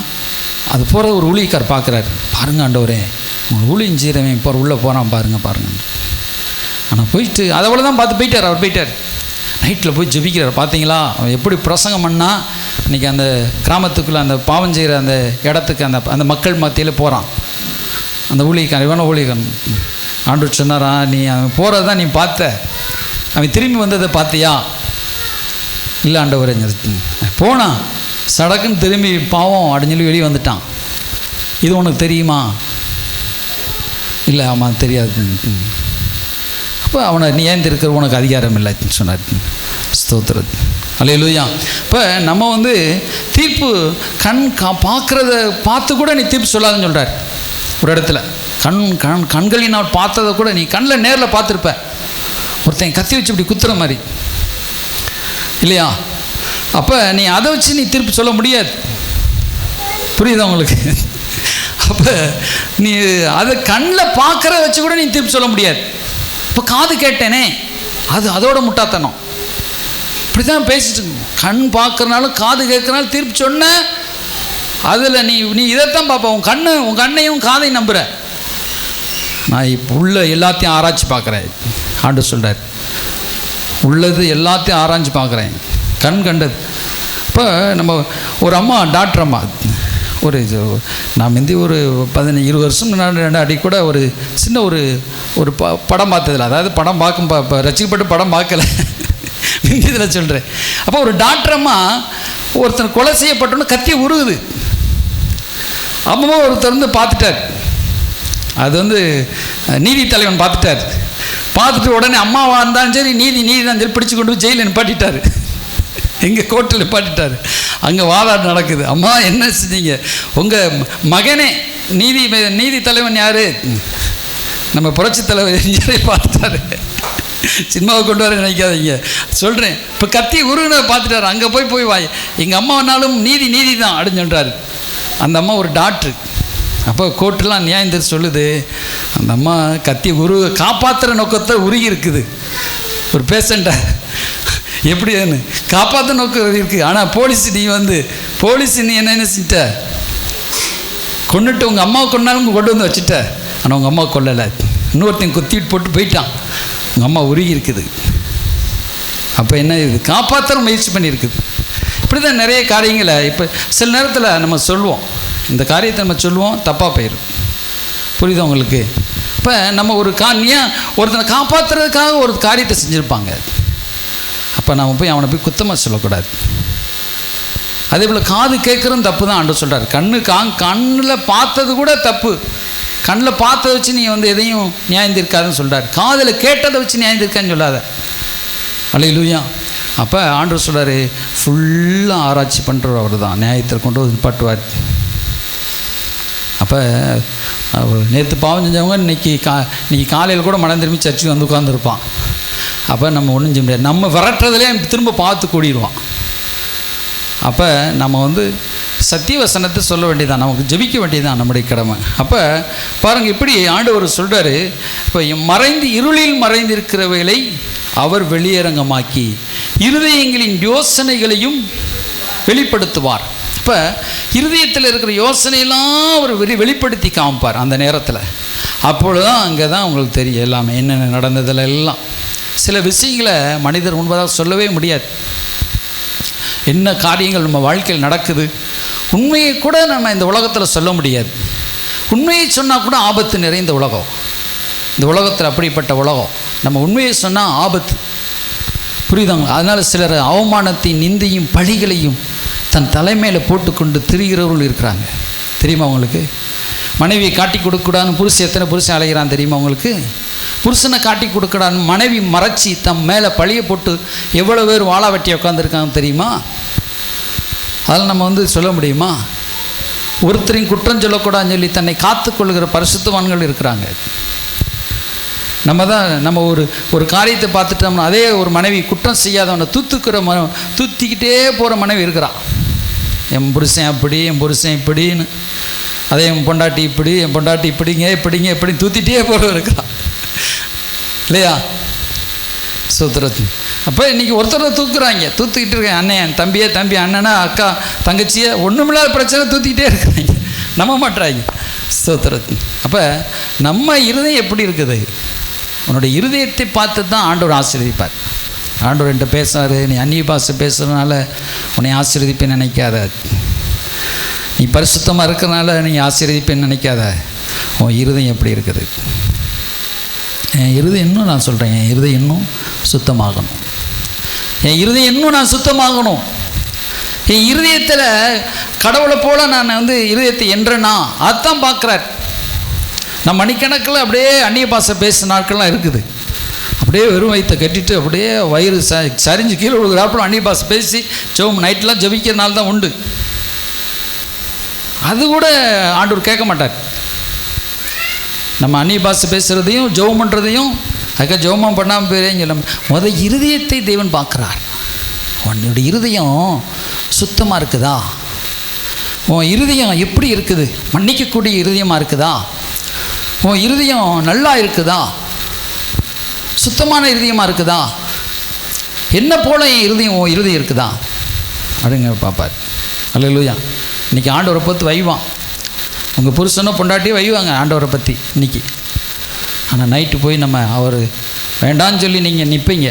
அது போகிறது ஒரு ஊழியக்கார் பார்க்குறாரு. பாருங்க ஆண்டவரே, உங்கள் ஊழியம் செய்கிறவன் இப்போ உள்ளே போகிறான் பாருங்க. ஆனால் போயிட்டு அதோட தான் பார்த்து போயிட்டார். அவர் போயிட்டார். நைட்டில் போய் ஜெபிக்கிறார். பார்த்தீங்களா அவன் எப்படி பிரசங்கம் பண்ணால் இன்றைக்கி அந்த கிராமத்துக்குள்ளே அந்த பாவம் செய்கிற அந்த இடத்துக்கு அந்த மக்கள் மத்தியில் போகிறான். அந்த ஊழியக்காரன் இவன ஊழியக்காரன் ஆண்டவர் சொன்னாரா, நீ அவன் போகிறது தான் நீ பார்த்த, அவன் திரும்பி வந்ததை பார்த்தியா? இல்லை ஆண்டவரே. போனான் சடக்குன்னு திரும்பி பாவம் அப்படின்னு சொல்லி வெளியே வந்துட்டான். இது உனக்கு தெரியுமா? இல்லை ஆமாம் தெரியாது. அப்போ அவனை நீ ஏன் இருக்கிற உனக்கு அதிகாரம் இல்லைன்னு சொன்னார். ஸ்தோத்திரம். அல்லேலூயா. இப்போ நம்ம தீர்ப்பு பார்க்குறத பார்த்து கூட நீ தீர்ப்பு சொல்லாதுன்னு சொல்கிறார். ஒரு இடத்துல கண்களினால் பார்த்ததை கூட நீ கண்ணில் நேரில் பார்த்துருப்ப. ஒருத்தன் கத்தி வச்சு இப்படி குத்துற மாதிரி இல்லையா? அப்போ நீ அதை வச்சு நீ தீர்ப்பு சொல்ல முடியாது. புரியுதா உங்களுக்கு? அப்போ நீ அதை கண்ணில் பார்க்குற வச்சு கூட நீ தீர்ப்பு சொல்ல முடியாது. இப்போ காது கேட்டேனே அதோட முட்டாத்தனம். இப்படி தான் பேசிட்டு கண் பார்க்குறனாலும் காது கேட்குறனாலும் தீர்ப்பு சொன்ன அதில் நீ இதைத்தான் பார்ப்ப. உன் கண்ணையும் காதையும் நம்புகிற. நான் இப்போ உள்ள எல்லாத்தையும் ஆராய்ச்சி பார்க்குறேன். ஆண்டு சொல்கிறார், உள்ளது எல்லாத்தையும் ஆராய்ச்சி பார்க்குறேன். கண் கண்டது. இப்போ நம்ம ஒரு அம்மா டாக்டர் அம்மா நான் முந்தி ஒரு 15-20 வருஷம் முன்னாடி கூட ஒரு சின்ன ஒரு படம் பார்த்ததில்ல. அதாவது படம் பார்க்க ரசிக்கப்பட்டு படம் பார்க்கல முந்தி இதில் சொல்கிறேன். அப்போ ஒரு டாக்டர் அம்மா ஒருத்தர் கொலை செய்யப்பட்டோன்னு கத்தி உருகுது. அம்மா ஒருத்தர் பார்த்துட்டார். அது நீதி தலைவன் பார்த்துட்டார். பார்த்துட்டு உடனே அம்மாவாக இருந்தாலும் சரி நீதி தான் சொல்லி பிடிச்சி கொண்டு போய் ஜெயிலில் நிப்பாட்டிட்டார். எங்கள் கோர்ட்டில் நிப்பாட்டிட்டார். அங்கே வாதாடு நடக்குது. அம்மா என்ன செஞ்சீங்க? உங்கள் மகனே நீதி தலைவன் யார்? நம்ம புரட்சி தலைவர் பார்த்துட்டாரு. சினிமாவை கொண்டு வர நினைக்காதீங்க, சொல்கிறேன். இப்போ கத்தி உருகுனதை பார்த்துட்டாரு. அங்கே போய் வாய் எங்கள் அம்மானாலும் நீதி தான் அப்படின்னு சொல்கிறாரு. அந்த அம்மா ஒரு டாக்டரு. அப்போ கோர்ட்டுலாம் நியாயம் தெரிஞ்சு சொல்லுது, அந்த அம்மா கத்தி காப்பாற்றுற நோக்கத்தை உருகி இருக்குது. ஒரு பேஷண்ட்டை எப்படின்னு காப்பாற்ற நோக்கம் இருக்குது. ஆனால் போலீஸ் நீ என்ன செஞ்சிட்ட? கொண்டுட்டு உங்கள் அம்மாவை கொண்டாலும் கொண்டு வந்து வச்சுட்ட. ஆனால் உங்கள் அம்மா கொல்லலை. இன்னொருத்தையும் குத்திட்டு போட்டு போயிட்டான். உங்கள் அம்மா உருகி இருக்குது. அப்போ என்ன இது? காப்பாற்ற முயற்சி பண்ணியிருக்குது. இப்படி தான் நிறைய காரியங்களை இப்போ சில நேரத்தில் நம்ம சொல்லுவோம். இந்த காரியத்தை நம்ம சொல்லுவோம், தப்பாக போயிடும். புரியுது உங்களுக்கு? இப்போ நம்ம ஒருத்தனை காப்பாற்றுறதுக்காக ஒரு காரியத்தை செஞ்சுருப்பாங்க. அப்போ நம்ம போய் அவனை போய் குத்தமாக சொல்லக்கூடாது. அதே போல் காது கேட்குறதும் தப்பு தான் ஆண்டவர் சொல்கிறார். கண்ணில் பார்த்தது கூட தப்பு. கண்ணில் பார்த்ததை வச்சு நீ எதையும் நியாயந்திருக்காதுன்னு சொல்கிறார். காதில் கேட்டதை வச்சு நியாயந்திருக்கான்னு சொல்லாத. அல்லேலூயா. அப்போ ஆண்டவர் சொல்கிறார், ஃபுல்லாக ஆராய்ச்சி பண்ணுறவர் அவர் தான் நியாயத்தில் கொண்டு வந்து நிப்பாட்டுவார். அப்போ நேற்று பாவம் செஞ்சவங்க இன்னைக்கு காலையில் கூட மனம் திரும்பி சர்ச்சுக்கு வந்து உட்காந்துருப்பான். அப்போ நம்ம ஒன்றும் செய்ய முடியாது. நம்ம விரட்டுறதுலே திரும்ப பார்த்து கூடிடுவான். அப்போ நம்ம வந்து சத்திய வசனத்தை சொல்ல வேண்டியதான், நமக்கு ஜெபிக்க வேண்டியதான் நம்முடைய கடமை. அப்போ பாருங்கள், இப்படி ஆண்டவர் சொல்கிறாரு, இப்போ இருளில் மறைந்திருக்கிறவைகளை அவர் வெளியரங்கமாக்கி இருதயங்களின் யோசனைகளையும் வெளிப்படுத்துவார். இப்போ இருதயத்தில் இருக்கிற யோசனையெல்லாம் அவர் வெளிப்படுத்தி காமிப்பார் அந்த நேரத்தில். அப்பொழுதுதான் அங்கே தான் உங்களுக்கு தெரியும் எல்லாமே என்னென்ன நடந்ததில் எல்லாம். சில விஷயங்களை மனிதர் முன்பதாக சொல்லவே முடியாது. என்ன காரியங்கள் நம்ம வாழ்க்கையில் நடக்குது, உண்மையை கூட நம்ம இந்த உலகத்தில் சொல்ல முடியாது. உண்மையை சொன்னால் கூட ஆபத்து நிறைந்த உலகம் இந்த உலகத்தில். அப்படிப்பட்ட உலகம். நம்ம உண்மையை சொன்னால் ஆபத்து, புரியுதாங்க? அதனால் சிலர் அவமானத்தையும் நிந்தையும் பழிகளையும் தன் தலைமையில் போட்டுக்கொண்டு திரிகிறவர்கள் இருக்கிறாங்க. தெரியுமா உங்களுக்கு? மனைவியை காட்டி கொடுக்கூடாதுன்னு எத்தனை புருஷன் அலைகிறான் தெரியுமா உங்களுக்கு? புருஷனை காட்டி கொடுக்கடான்னு மனைவி மறைச்சி தம் மேலே பழியை போட்டு எவ்வளோ பேர் வாழா வெட்டி உட்காந்துருக்காங்க தெரியுமா? அதில் நம்ம வந்து சொல்ல முடியுமா? ஒருத்தரையும் குற்றம் சொல்லக்கூடாதுன்னு சொல்லி தன்னை காத்துக்கொள்கிற பரிசுத்தவான்கள் இருக்கிறாங்க. நம்ம ஒரு காரியத்தை பார்த்துட்டோம்னா அதே ஒரு மனைவி குற்றம் செய்யாதவனை தூத்திக்கிட்டே போகிற மனைவி இருக்கிறான். என் புருஷன் அப்படி, என் புருஷன் இப்படின்னு, அதே என் பொண்டாட்டி இப்படி, என் பொண்டாட்டி இப்படிங்க எப்படி தூத்திட்டே போகிறவன் இருக்கிறான் இல்லையா? சூத்திரத்து. அப்போ இன்றைக்கி ஒருத்தரை தூக்கிக்கிட்டு இருக்கேன். அண்ணன் தம்பியே, தம்பி அண்ணனா, அக்கா தங்கச்சியை, ஒன்றுமில்லாத பிரச்சனை தூத்திக்கிட்டே இருக்கிறாங்க, நம்ப மாட்டுறாங்க. சூத்திரத்து. அப்போ நம்ம இருதயம் எப்படி இருக்குது? உன்னுடைய இருதயத்தை பார்த்து தான் ஆண்டவர் ஆசீர்வதிப்பார். ஆண்டவர் என்கிட்ட பேசுகிறாரு, நீ அந்நிய பாஷை பேசுகிறதுனால உன்னை ஆசீர்வதிப்பேன்னு நினைக்காத, நீ பரிசுத்தமாக இருக்கிறனால நீ ஆசீர்வதிப்பேன்னு நினைக்காத. உன் இருதயம் எப்படி இருக்குது? என் இருதயம் இன்னும் நான் சொல்கிறேன், என் இருதயம் இன்னும் சுத்தமாகணும். என் இருதயம் இன்னும் நான் சுத்தமாகணும். என் இருதயத்தில் கடவுளை போல் நான் வந்து இருதயத்தை என்றேன்னா அதுதான் பார்க்குறார். நான் மணிக்கணக்கில் அப்படியே அந்நிய பாஷை பேசுகிற நாட்கள்லாம் இருக்குது. அப்படியே வெறும் வயிற்றை கட்டிட்டு அப்படியே வயிறு சரிஞ்சு கீழே விழுகிறாப்புல அந்நிய பாஷை பேசி நைட்லாம் ஜபிக்கிறனால தான் உண்டு. அது கூட ஆண்டவர் கேட்க மாட்டார். நம்ம அந்நிய பாஷை பேசுகிறதையும் ஜெபம் பண்ணுறதையும் அதுக்காக ஜெபம் பண்ணாமல் போயிறேன்னு சொல்ல இருதயத்தை தேவன் பார்க்குறார். உன்னுடைய இருதயம் சுத்தமாக இருக்குதா? உன் இருதயம் எப்படி இருக்குது? மன்னிக்கக்கூடிய இருதயமாக இருக்குதா? உன் இருதயம் நல்லா இருக்குதா? சுத்தமான இருதயமாக இருக்குதா? என்ன போல என் இருதயம் உன் இருதயம் இருக்குதா அப்படிங்க பார்ப்பார். அல்லேலூயா. இன்றைக்கி ஆண்டவரை பற்றி வைவான். உங்கள் புருஷனோ பொண்டாட்டியும் வைவாங்க ஆண்டவரை பற்றி இன்றைக்கி. ஆனால் நைட்டு போய் நம்ம அவர் வேண்டான்னு சொல்லி நீங்கள் நிற்பீங்க.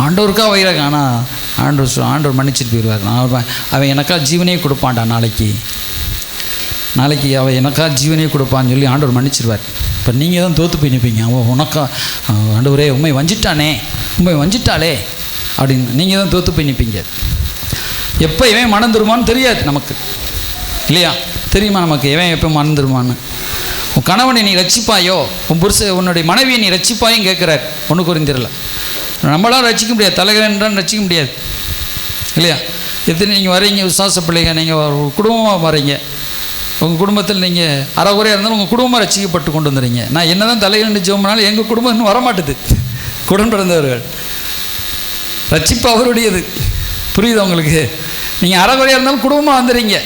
ஆண்டவருக்காக வைகிறாங்க. ஆனால் ஆண்டவர் மன்னிச்சுட்டு போயிடுவார். அவன் எனக்கா ஜீவனே கொடுப்பான்டா, நாளைக்கு அவன் எனக்கா ஜீவனே கொடுப்பான்னு சொல்லி ஆண்டவர் மன்னிச்சிடுவார். இப்போ நீங்கள் தான் தோற்று போய் நிற்பீங்க. அவன் உனக்கா ஆண்டவரே உண்மை வஞ்சிட்டாளே அப்படின்னு நீங்கள் தான் தோற்று போய் நிற்பீங்க. எப்போ இவன் மணந்துருமான்னு தெரியாது நமக்கு, இல்லையா? தெரியுமா நமக்கு இவன் எப்போ மணந்துருமான்னு? உன் கணவனை நீ ரட்சிப்பாயோ, உன்னுடைய மனைவியை நீ ரட்சிப்பாயும் கேட்குறார் 1 கொரிந்தியரில். நம்மளால் ரட்சிக்க முடியாது, தலைகளான் ரட்சிக்க முடியாது, இல்லையா? எத்தனை நீங்கள் வரீங்க விசுவாச பிள்ளைங்க, நீங்கள் ஒரு குடும்பமாக வரீங்க. உங்கள் குடும்பத்தில் நீங்கள் அறகுறையாக இருந்தாலும் உங்கள் குடும்பமாக ரட்சிக்கப்பட்டு கொண்டு வந்துடுறீங்க. நான் என்ன தான் தலையில் நிச்சயம்னாலும் எங்கள் குடும்பம் இன்னும் வரமாட்டுது. குடன் பிறந்தவர்கள் ரட்சிப்பு அவருடையது. புரியுது உங்களுக்கு? நீங்கள் அறகுறையாக இருந்தாலும் குடும்பமாக வந்துடுறீங்க.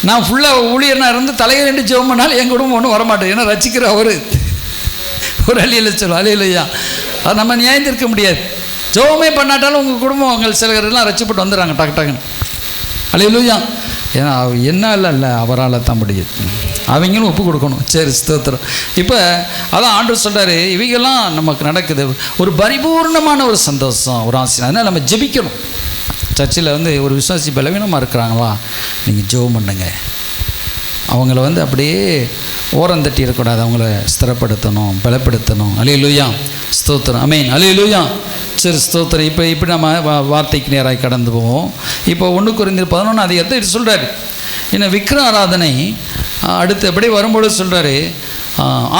நான் ஃபுல்லாக ஊழியர்னா இருந்து தலையில் நின்று ஜெபம் பண்ணாலும் என் குடும்பம் ஒன்றும் வரமாட்டேன். ஏன்னா ரசிக்கிற அவர் ஒரு அழியில் சொல்லுவோம், அழியிலையா? அது நம்ம நியாயந்திருக்க முடியாது. ஜெபமே பண்ணாட்டாலும் உங்கள் குடும்பம் உங்கள் சிலரெல்லாம் ரசிப்பட்டு வந்துடுறாங்க டக்குன்னு. அழியிலையா? ஏன்னா என்ன இல்லை அவரால் தான் முடியுது. அவங்களும் ஒப்பு கொடுக்கணும். சரி, ஸ்தோத்திரம். இப்போ அதான் ஆண்டவர் சொல்கிறாரு, இவைகெல்லாம் நமக்கு நடக்குது. ஒரு பரிபூர்ணமான ஒரு சந்தோஷம், ஒரு ஆசை. அதனால் நம்ம ஜெபிக்கணும். சர்ச்சில் வந்து ஒரு விசுவாசி பலவீனமாக இருக்கிறாங்களா, நீங்கள் ஜெபம் பண்ணுங்க. அவங்கள வந்து அப்படியே ஓரம் தட்டி இருக்கக்கூடாது, அவங்கள ஸ்திரப்படுத்தணும், பலப்படுத்தணும். அல்லேலூயா, ஸ்தோத்திரம், ஆமென், அல்லேலூயா. சரி, ஸ்தோத்திரம். இப்போ இப்படி நம்ம வார்த்தைக்கு நேராக கடந்து போவோம். இப்போ 1 கொரிந்தியர் 11 அதிகாரத்தை இது சொல்கிறாரு. ஏன்னா விக்கிர ஆராதனை அடுத்து எப்படி வரும்போது சொல்கிறாரு,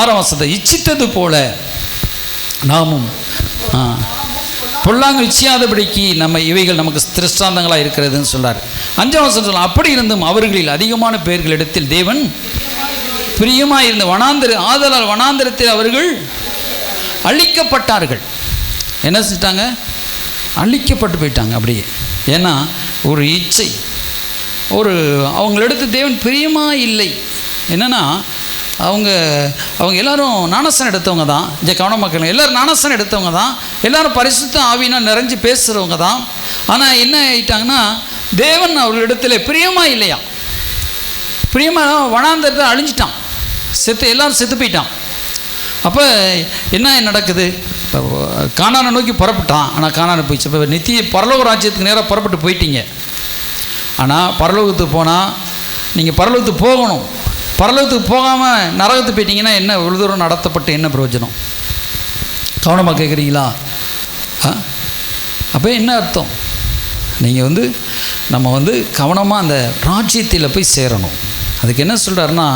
6ஆம் வசனத்தை, இச்சித்தது போல நாமும் பொல்லாங்கு இச்சியாதபடிக்கு இவைகள் நமக்கு திருஷ்டாந்தங்களாக இருக்கிறதுன்னு சொல்கிறார். 5ஆம் வசனம் சொல்லலாம், அப்படி இருந்தும் அவர்களில் அதிகமான பேர்களிடத்தில் தேவன் பிரியமாக இருந்த ஆதலால் வனாந்திரத்தில் அவர்கள் அழிக்கப்பட்டார்கள். என்ன செஞ்சிட்டாங்க? அழிக்கப்பட்டு போயிட்டாங்க அப்படியே. ஏன்னா ஒரு இச்சை, அவங்களெடுத்து தேவன் பிரியமாக இல்லை. என்னென்னா அவங்க எல்லாரும் ஞானஸ்நானம் எடுத்தவங்க தான். கவனமாக்கணும், எல்லோரும் ஞானஸ்நானம் எடுத்தவங்க தான், எல்லோரும் பரிசுத்த ஆவியினால் நிறைஞ்சு பேசுகிறவங்க தான். ஆனால் என்ன ஆகிட்டாங்கன்னா, தேவன் அவர்களிடத்தில் பிரியமாக இல்லையா. பிரியமாக வனாந்தரத்தை அழிஞ்சிட்டான், எல்லாரும் செத்து போயிட்டான். அப்போ என்ன நடக்குது? இப்போ கானானை நோக்கி புறப்பட்டான், ஆனால் கானானை போயிடுச்சு. இப்போ நித்திய பரலோக ராஜ்யத்துக்கு நேராக புறப்பட்டு போயிட்டீங்க. ஆனால் பரலோகத்துக்கு போனால் நீங்கள் பரலோகத்துக்கு போகணும். பரலோகத்துக்கு போகாமல் நரகத்துக்கு போயிட்டீங்கன்னா என்ன ஒரு தூரம் நடத்தப்பட்டு என்ன பிரயோஜனம்? கவனமாக கேட்குறீங்களா? அப்போ என்ன அர்த்தம்? நீங்கள் நம்ம கவனமாக அந்த ராஜ்யத்தில் போய் சேரணும். அதுக்கு என்ன சொல்கிறாருன்னா,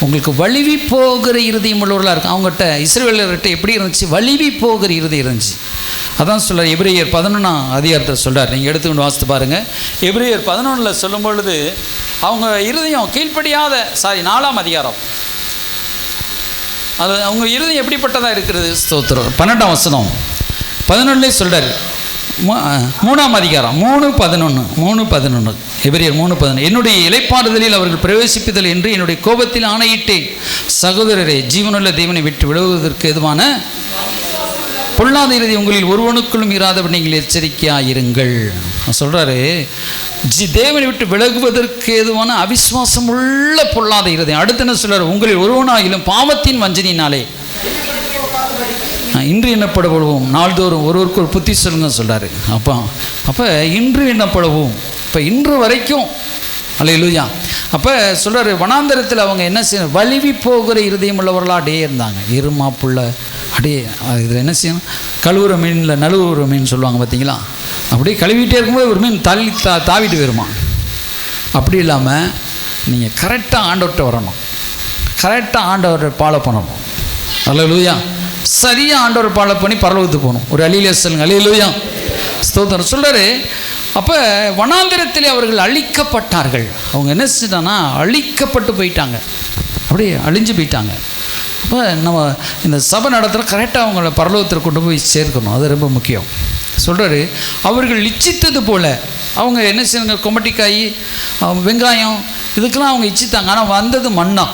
உங்களுக்கு வலிவி போகிற இருதயம் உள்ளவர்களாக இருக்கும். அவங்ககிட்ட இஸ்ரவேலர்கிட்ட எப்படி இருந்துச்சு? வலிவி போகிற இருதயம் இருந்துச்சு. அதான் சொல்கிறார் எபிரேயர் 11ஆம் அதிகாரத்தில் சொல்கிறார். நீங்கள் எடுத்துக்கொண்டு வாசித்து பாருங்கள். எபிரேயர் 11 சொல்லும் பொழுது அவங்க இருதயம் கீழ்ப்படியாத 4ஆம் அதிகாரம், அது அவங்க இருதயம் எப்படிப்பட்டதாக இருக்கிறது? ஸ்தோத்திரம். 12ஆம் வசனம் 11 சொல்கிறார். 3ஆம் அதிகாரம் 3:11 எபிரேயர் 3:11 என்னுடைய இளைப்பாறுதலில் அவர்கள் பிரவேசிப்பதில் என்று என்னுடைய கோபத்தில் ஆணையிட்டேன். சகோதரரே, ஜீவனுள்ள தேவனை விட்டு விலகுவதற்கு எதுவான பொல்லாத இறுதி உங்களில் ஒருவனுக்குள்ளும் இராதபடி நீங்கள் எச்சரிக்கையாயிருங்கள். சொல்கிறாரு, தேவனை விட்டு விலகுவதற்கு ஏதுவான அவிசுவாசம் உள்ள பொல்லாத இருதயம். அடுத்து என்ன சொல்கிறார்? உங்களில் ஒருவனாகிலும் பாவத்தின் வஞ்சனையினாலே இன்று எண்ணப்படுவோம். நாள்தோறும் ஒருவருக்கு ஒரு புத்தி சொல்லுங்க சொல்கிறாரு. அப்போ இன்று எண்ணப்படுவோம். இப்போ இன்று வரைக்கும் அல்லேலூயா. அப்போ சொல்கிறாரு, வனாந்தரத்தில் அவங்க என்ன செய்யணும்? வலிவி போகிற இருதயம் உள்ளவர்களாக அடையே இருந்தாங்க. எருமாப்புள்ள அப்படியே இதில் என்ன செய்யணும்? கழுவுற மீனில் நழுவுற மீன் சொல்லுவாங்க பார்த்தீங்களா? அப்படியே கழுவிட்டே இருக்கும்போது ஒரு மீன் தாவிட்டு வருமா. அப்படி இல்லாமல் நீங்கள் கரெக்டாக ஆண்டவர்கிட்ட வரணும், கரெக்டாக ஆண்டவரை ஃபாலோ பண்ணணும். அல்லேலூயா. சரியாக ஆண்டவர் ஃபாலோ பண்ணி பரலோகத்துக்கு போகணும். ஒரு அல்லேலூயா சொல்லுங்க. அல்லேலூயா. ஸ்தோத்திரம். சொல்கிறாரு, அப்போ வனாந்திரத்தில் அவர்கள் அழிக்கப்பட்டார்கள். அவங்க என்ன செஞ்சிட்டாங்கன்னா அழிக்கப்பட்டு போயிட்டாங்க, அப்படியே அழிஞ்சு போயிட்டாங்க. அப்போ நம்ம இந்த சபை நடத்துகிற கரெக்டாக அவங்கள பரலோகத்தில் கொண்டு போய் சேர்க்கணும். அது ரொம்ப முக்கியம். சொல்கிறாரு, அவர்கள் இச்சித்தது போல் அவங்க என்ன செய்யுங்க? கொமட்டிக்காய், வெங்காயம் இதுக்கெல்லாம் அவங்க இச்சித்தாங்க. ஆனால் வந்தது மண்ணா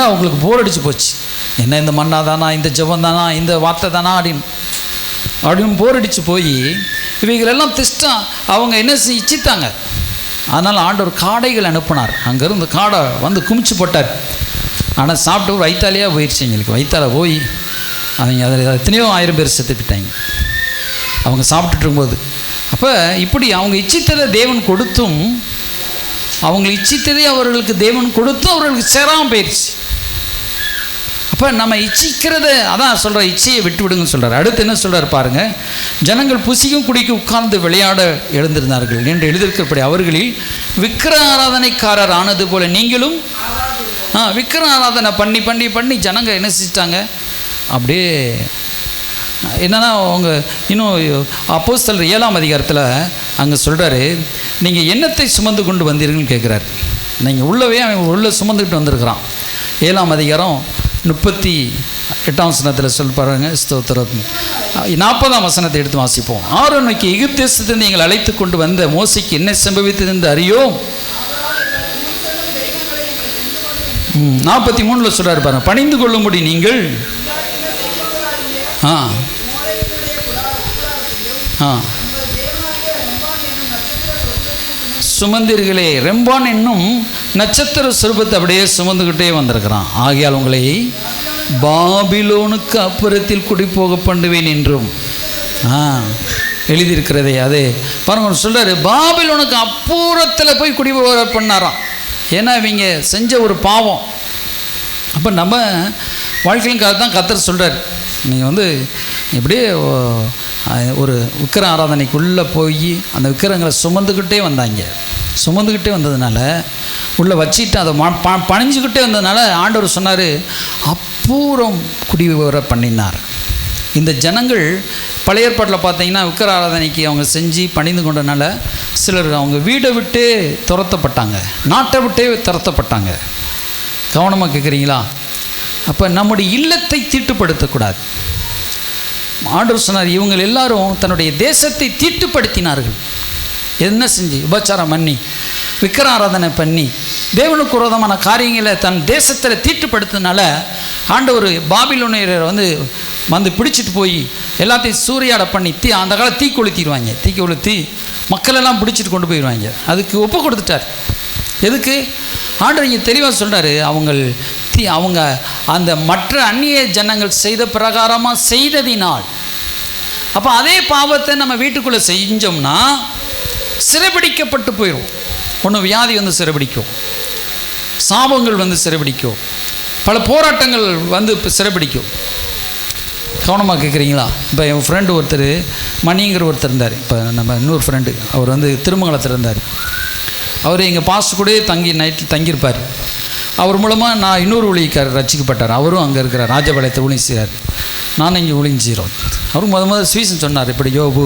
அவங்களுக்கு போர் அடிச்சு போச்சு. என்ன இந்த மண்ணா தானா, இந்த ஜெபம் தானா, இந்த வார்த்தை தானா அப்படின்னு போர் அடித்து போய் இவைகளெல்லாம் திஷ்டா அவங்க என்ன இச்சித்தாங்க. அதனால் ஆண்டவர் காடைகள் அனுப்பினார். அங்கேருந்து காடை குமிச்சு போட்டார். ஆனால் சாப்பிட்டு ஒரு வயிற்றாலேயே போயிடுச்சு. எங்களுக்கு வயிற்றால போய் அவங்க அதில் எத்தனையோ 1000 பேர் செத்துப்பிட்டாங்க அவங்க சாப்பிட்டுட்டு இருக்கும்போது. அப்போ இப்படி அவங்க இச்சித்ததை தேவன் கொடுத்தும், அவங்க இச்சித்ததை அவர்களுக்கு தேவன் கொடுத்தும் அவர்களுக்கு சேராமல் போயிடுச்சு. அப்போ நம்ம இச்சிக்கிறத அதான் சொல்கிற, இச்சையை விட்டு விடுங்கன்னு சொல்கிறார். அடுத்து என்ன சொல்கிறார் பாருங்கள். ஜனங்கள் புசிக்கும் குடிக்கும் உட்கார்ந்து விளையாட எழுந்திருந்தார்கள் என்று எழுதியிருக்கிறபடி அவர்களில் விக்கிர ஆராதனைக்காரர் ஆனது போல நீங்களும் விக்கிர ஆராதனை பண்ணி பண்ணி பண்ணி ஜனங்க என்ன செஞ்சிட்டாங்க? அப்படியே என்னென்னா அவங்க இன்னும் அப்போஸ்தலர் 7ஆம் அதிகாரத்தில் அங்கே சொல்கிறாரு, நீங்கள் என்னத்தை சுமந்து கொண்டு வந்தீர்கள்னு கேட்குறாரு. நீங்கள் உள்ளவே அவன் உள்ளே சுமந்துக்கிட்டு வந்திருக்கிறான். 7ஆம் அதிகாரம் 38ஆம் வசனத்தில் சொல் பாருங்க. ஸ்தோத்திரம். 40ஆம் வசனத்தை எடுத்து வாசிப்போம். ஆரோனுக்கு எகிப்து தேசத்திலிருந்து நீங்கள் அழைத்து கொண்டு வந்த மோசைக்கு என்ன சம்பவித்தது என்று அறியோம். 43 சொல்கிறார் பாருங்க. பணிந்து கொள்ளும்படி நீங்கள் சுமந்தீர்களே. ரெம்பான் என்னும் நட்சத்திர சுரூபத்தை அப்படியே சுமந்துக்கிட்டே வந்திருக்கிறான். ஆகையால் உங்களை பாபிலோனுக்கு அப்புறத்தில் குடி போக பண்ணுவேன் என்றும் எழுதியிருக்கிறதே. அதே பாருங்க சொல்கிறாரு, பாபிலோனுக்கு அப்புறத்தில் போய் குடி போக பண்ணாராம். ஏன்னா இவங்க செஞ்ச ஒரு பாவம். அப்போ நம்ம வாழ்க்கையிலுக்காக தான் கர்த்தர் சொல்கிறார், நீங்கள் இப்படியே ஒரு விக்கிர ஆராதனைக்குள்ளே போய் அந்த விக்கிரங்களை சுமந்துக்கிட்டே வந்ததுனால உள்ளே வச்சுட்டு அதை பணிஞ்சுக்கிட்டே வந்ததுனால ஆண்டவர் சொன்னார், அப்புறம் குடி வர பண்ணினார். இந்த ஜனங்கள் பழைய ஏற்பாட்டில் பார்த்தீங்கன்னா விக்கிர ஆராதனைக்கு அவங்க செஞ்சு பணிந்து கொண்டனால சிலர் அவங்க வீடை விட்டே துரத்தப்பட்டாங்க, நாட்டை விட்டே துரத்தப்பட்டாங்க. கவனமாக கேட்குறீங்களா? அப்போ நம்முடைய இல்லத்தை தீட்டுப்படுத்தக்கூடாது. ஆண்டவர் சொன்னார், இவங்க எல்லாரும் தன்னுடைய தேசத்தை தீட்டுப்படுத்தினார்கள். என்ன செஞ்சு? உபச்சாரம் பண்ணி, விக்கிராராதனை பண்ணி, தேவனுக்கு விரோதமான காரியங்களை தன் தேசத்தில் தீட்டுப்படுத்தினால ஆண்டவர் பாபிலோனியரை வந்து பிடிச்சிட்டு போய் எல்லாத்தையும் சூறையாட பண்ணி அந்த காலம் தீ கொளுத்திடுவாங்க. தீ கொளுத்தி மக்களெல்லாம் பிடிச்சிட்டு கொண்டு போயிடுவாங்க. அதுக்கு ஒப்பு கொடுத்துட்டார். எதுக்கு? ஆண்டவர் இங்கே தெளிவாக சொல்கிறாரு, அவங்க அந்த மற்ற அந்நிய ஜனங்கள் செய்த பிரகாரமாக செய்ததினால். அப்போ அதே பாவத்தை நம்ம வீட்டுக்குள்ளே செஞ்சோம்னா சிறைபிடிக்கப்பட்டு போயிடும். ஒன்று வியாதி வந்து சிறைபிடிக்கும், சாபங்கள் வந்து சிறைபிடிக்கும், பல போராட்டங்கள் வந்து இப்போ சிறைபிடிக்கும். கவனமாக கேட்குறீங்களா? இப்போ என் ஃப்ரெண்டு ஒருத்தர் மணிங்கிற ஒருத்தர் இருந்தார். இப்போ நம்ம இன்னொரு ஃப்ரெண்டு, அவர் வந்து திருமங்கலத்தில் இருந்தார். அவர் எங்கள் பாஸ்டர் கூட நைட்டில் தங்கியிருப்பார். அவர் மூலமாக நான் இன்னொரு ஊழியக்காரர் ரட்சிக்கப்பட்டார். அவரும் அங்கே இருக்கிறார், ராஜபாளையத்தை ஊழியம் செய்கிறார். நானும் இங்கே ஊழியம் செய்கிறோம். அவரும் முதல் ஸ்வீசன் சொன்னார். இப்படி யோபு,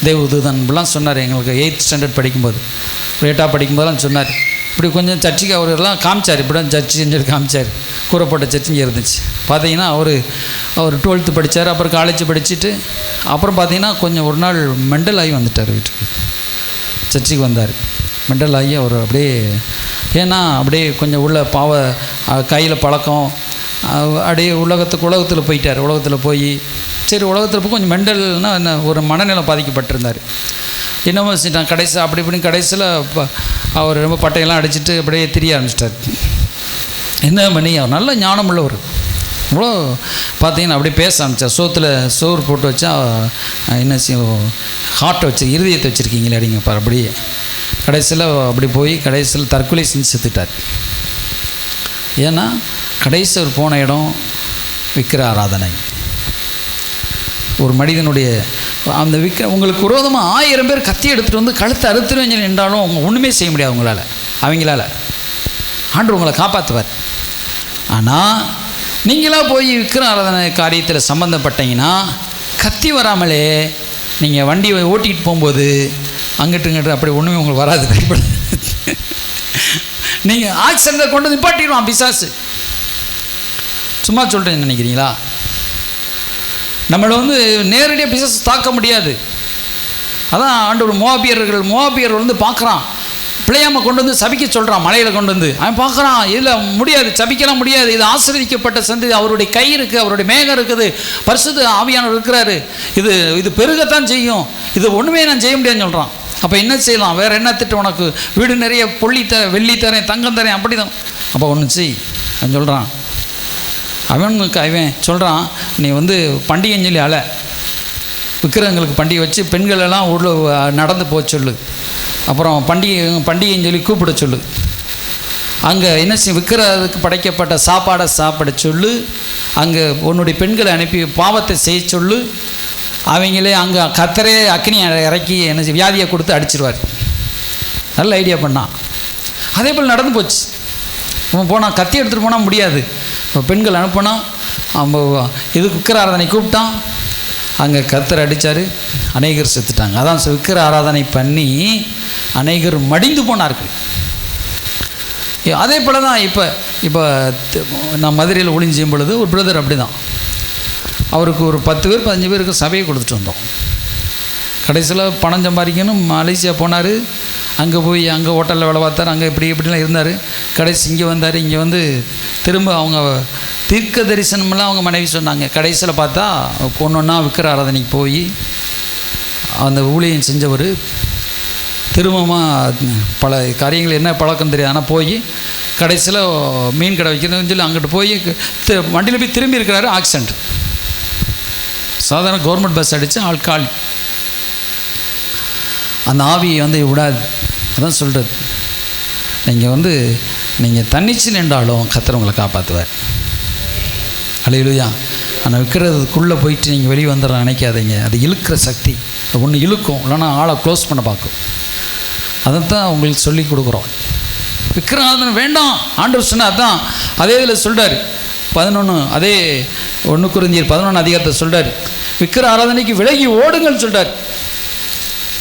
தேவதூதன் இப்படிலாம் சொன்னார். எங்களுக்கு 8th ஸ்டாண்டர்ட் படிக்கும்போது, 8ஆக படிக்கும்போதெல்லாம் சொன்னார். இப்படி கொஞ்சம் சர்ச்சுக்கு அவரெல்லாம் காமிச்சார். இப்படி தான் சர்ச்சு செஞ்சு காமிச்சார். கூறப்பட்ட சர்ச்சு இங்கே இருந்துச்சு. பார்த்தீங்கன்னா அவர் 12th படித்தார். அப்புறம் காலேஜ் படிச்சுட்டு அப்புறம் பார்த்தீங்கன்னா கொஞ்சம் ஒரு நாள் மெண்டல் ஆகி வந்துட்டார். வீட்டுக்கு சர்ச்சுக்கு வந்தார். மெண்டல் ஆகி அவர் அப்படியே, ஏன்னா அப்படியே கொஞ்சம் உள்ள கையில் பழக்கம், அப்படியே உலகத்தில் போயிட்டார். உலகத்தில் போய் சரி, உலகத்தில் போய் கொஞ்சம் மெண்டல்னால் என்ன, ஒரு மனநிலை பாதிக்கப்பட்டிருந்தார். என்னமோ செஞ்சிட்டான். கடைசி அப்படி இப்படின்னு கடைசியில் அவர் ரொம்ப பட்டையெல்லாம் அடிச்சுட்டு அப்படியே திரிய ஆரம்பிச்சிட்டார். என்ன பண்ணி அவர் நல்ல ஞானம் உள்ளவர். இவ்வளோ பார்த்தீங்கன்னா அப்படியே பேச ஆரம்பித்தார். சோறு போட்டு வச்சா என்ன செய்யும், ஹார்ட்டை வச்சு இருதயத்தை வச்சுருக்கீங்களே அப்படிங்கப்பா. அப்படியே கடைசியில் அப்படி போய் கடைசியில் தற்கொலை செஞ்சு செத்துட்டார். ஏன்னா கடைசி அவர் போன இடம் விக்கிர ஆராதனை. ஒரு மனிதனுடைய அந்த உங்களுக்கு விரோதமாக 1000 பேர் கத்தி எடுத்துகிட்டு வந்து கழுத்தை அறுத்துருவேங்க என்றாலும் அவங்க ஒன்றுமே செய்ய முடியாது அவங்களால. ஆண்டவர் உங்களை காப்பாற்றுவார். ஆனால் நீங்களாக போய் விக்கிர ஆராதனை காரியத்தில் சம்மந்தப்பட்டீங்கன்னா கத்தி வராமலே நீங்கள் வண்டியை ஓட்டிகிட்டு போகும்போது அங்கிட்டு அப்படி ஒன்றுமே உங்களுக்கு வராது. நீங்கள் ஆக்சிடென்ட்டை கொண்டு வந்து நிப்பாட்டிடுவான் பிசாசு. சும்மா சொல்கிறேன்னு நினைக்கிறீங்களா? நம்மளை வந்து நேரடியாக பிசாசு தாக்க முடியாது. அதான் ஆண்டவர் மோவாபியர்கள் வந்து பார்க்குறான், பிள்ளையாமல் கொண்டு வந்து சபிக்க சொல்கிறான். மலையில் கொண்டு வந்து அவன் பார்க்குறான், இதில் முடியாது, சபிக்கலாம் முடியாது, இது ஆசீர்வதிக்கப்பட்ட சந்ததி, அவருடைய கை இருக்குது, அவருடைய மேகம் இருக்குது, பரிசுத்த ஆவியானவர் இருக்கிறாரு, இது பெருகத்தான் செய்யும், இது ஒன்றுமே நான் செய்ய முடியாதுன்னு சொல்கிறான். அப்போ என்ன செய்யலாம்? வேறு என்ன திட்டம்? உனக்கு வீடு நிறைய வெள்ளி தரேன், தங்கம் தரேன், அப்படி தான். அப்போ ஒன்று செய் அவன் சொல்கிறான். அவன் சொல்கிறான், நீ வந்து பண்டிகைன்னு சொல்லி விக்கிரகங்களுக்கு பண்டிகை வச்சு பெண்களெல்லாம் உள்ள நடந்து போக சொல்லு. அப்புறம் பண்டிகைன்னு சொல்லி கூப்பிட சொல்லு. அங்கே என்ன செய்ய, விக்கிரகத்துக்கு படைக்கப்பட்ட சாப்பாடை சாப்பிட சொல்லு. அங்கே உன்னுடைய பெண்களை அனுப்பி பாவத்தை செய்ய சொல்லு. அவங்களே அங்கே கத்தரே அக்னி இறக்கி என்ன வியாதியை கொடுத்து அடிச்சிருவார். நல்ல ஐடியா பண்ணான். அதே போல் நடந்து போச்சு. அவன் போனான், கத்தி எடுத்துகிட்டு போனால் முடியாது. இப்போ பெண்கள் அனுப்பினான். அவன் இதுக்கு விக்கிர ஆராதனை கூப்பிட்டான். அங்கே கத்தர் அடித்தார், அநேகர் செத்துட்டாங்க. அதான் விக்கிர ஆராதனை பண்ணி அநேகர் மடிந்து போனார்கள். அதே போல் தான் இப்போ நான் மதுரையில் ஊழியம் செய்யும் பொழுது ஒரு பிரதர் அப்படி தான், அவருக்கு ஒரு 10 பேர் 15 பேருக்கு சபையை கொடுத்துட்டு வந்தோம். கடைசியில் பணம் சம்பாதிக்கணும் மலேசியா போனார். அங்கே போய் அங்கே ஹோட்டலில் வேலை பார்த்தார். அங்கே இப்படிலாம் இருந்தார். கடைசி இங்கே வந்தார். இங்கே வந்து திரும்ப அவங்க தீர்க்க தரிசனமெல்லாம் அவங்க மனைவி சொன்னாங்க. கடைசியில் பார்த்தா ஒன்றா விக்கிர ஆராதனைக்கு போய் அந்த ஊழியம் செஞ்சவர் திரும்பமாக பல காரியங்கள் என்ன பழக்கம் தெரியாது. ஆனால் போய் கடைசியில் மீன் கடை வைக்கிறதுன்னு சொல்லி அங்கிட்டு போய் வண்டியில் போய் திரும்பி இருக்கிறாரு. ஆக்சிடென்ட். சாதாரண கவர்மெண்ட் பஸ் அடித்து ஆள்காலி. அந்த ஆவியை வந்து விடாது. அதான் சொல்கிறது, நீங்கள் தன்னிச்சு நின்றாலும் கர்த்தர் உங்களை காப்பாற்றுவார். அல்லேலூயா. ஆனால் விற்கிறதுக்குள்ளே போயிட்டு நீங்கள் வெளியே வந்துட நினைக்காதீங்க. அது இழுக்கிற சக்தி. ஒன்று இழுக்கும், இல்லைன்னா ஆளை க்ளோஸ் பண்ண பார்க்கும். அதைத்தான் உங்களுக்கு சொல்லி கொடுக்குறோம். விக்கிரகாராதனை வேண்டாம் ஆண்டவர் சொன்னால் அதான். அதே இதில் சொல்கிறார் 11, அதே 1 கொரிந்தியர் 11 அதிகாரத்தை சொல்கிறார், விக்கிர ஆராதனைக்கு விலகி ஓடுங்கள் சொல்கிறார்.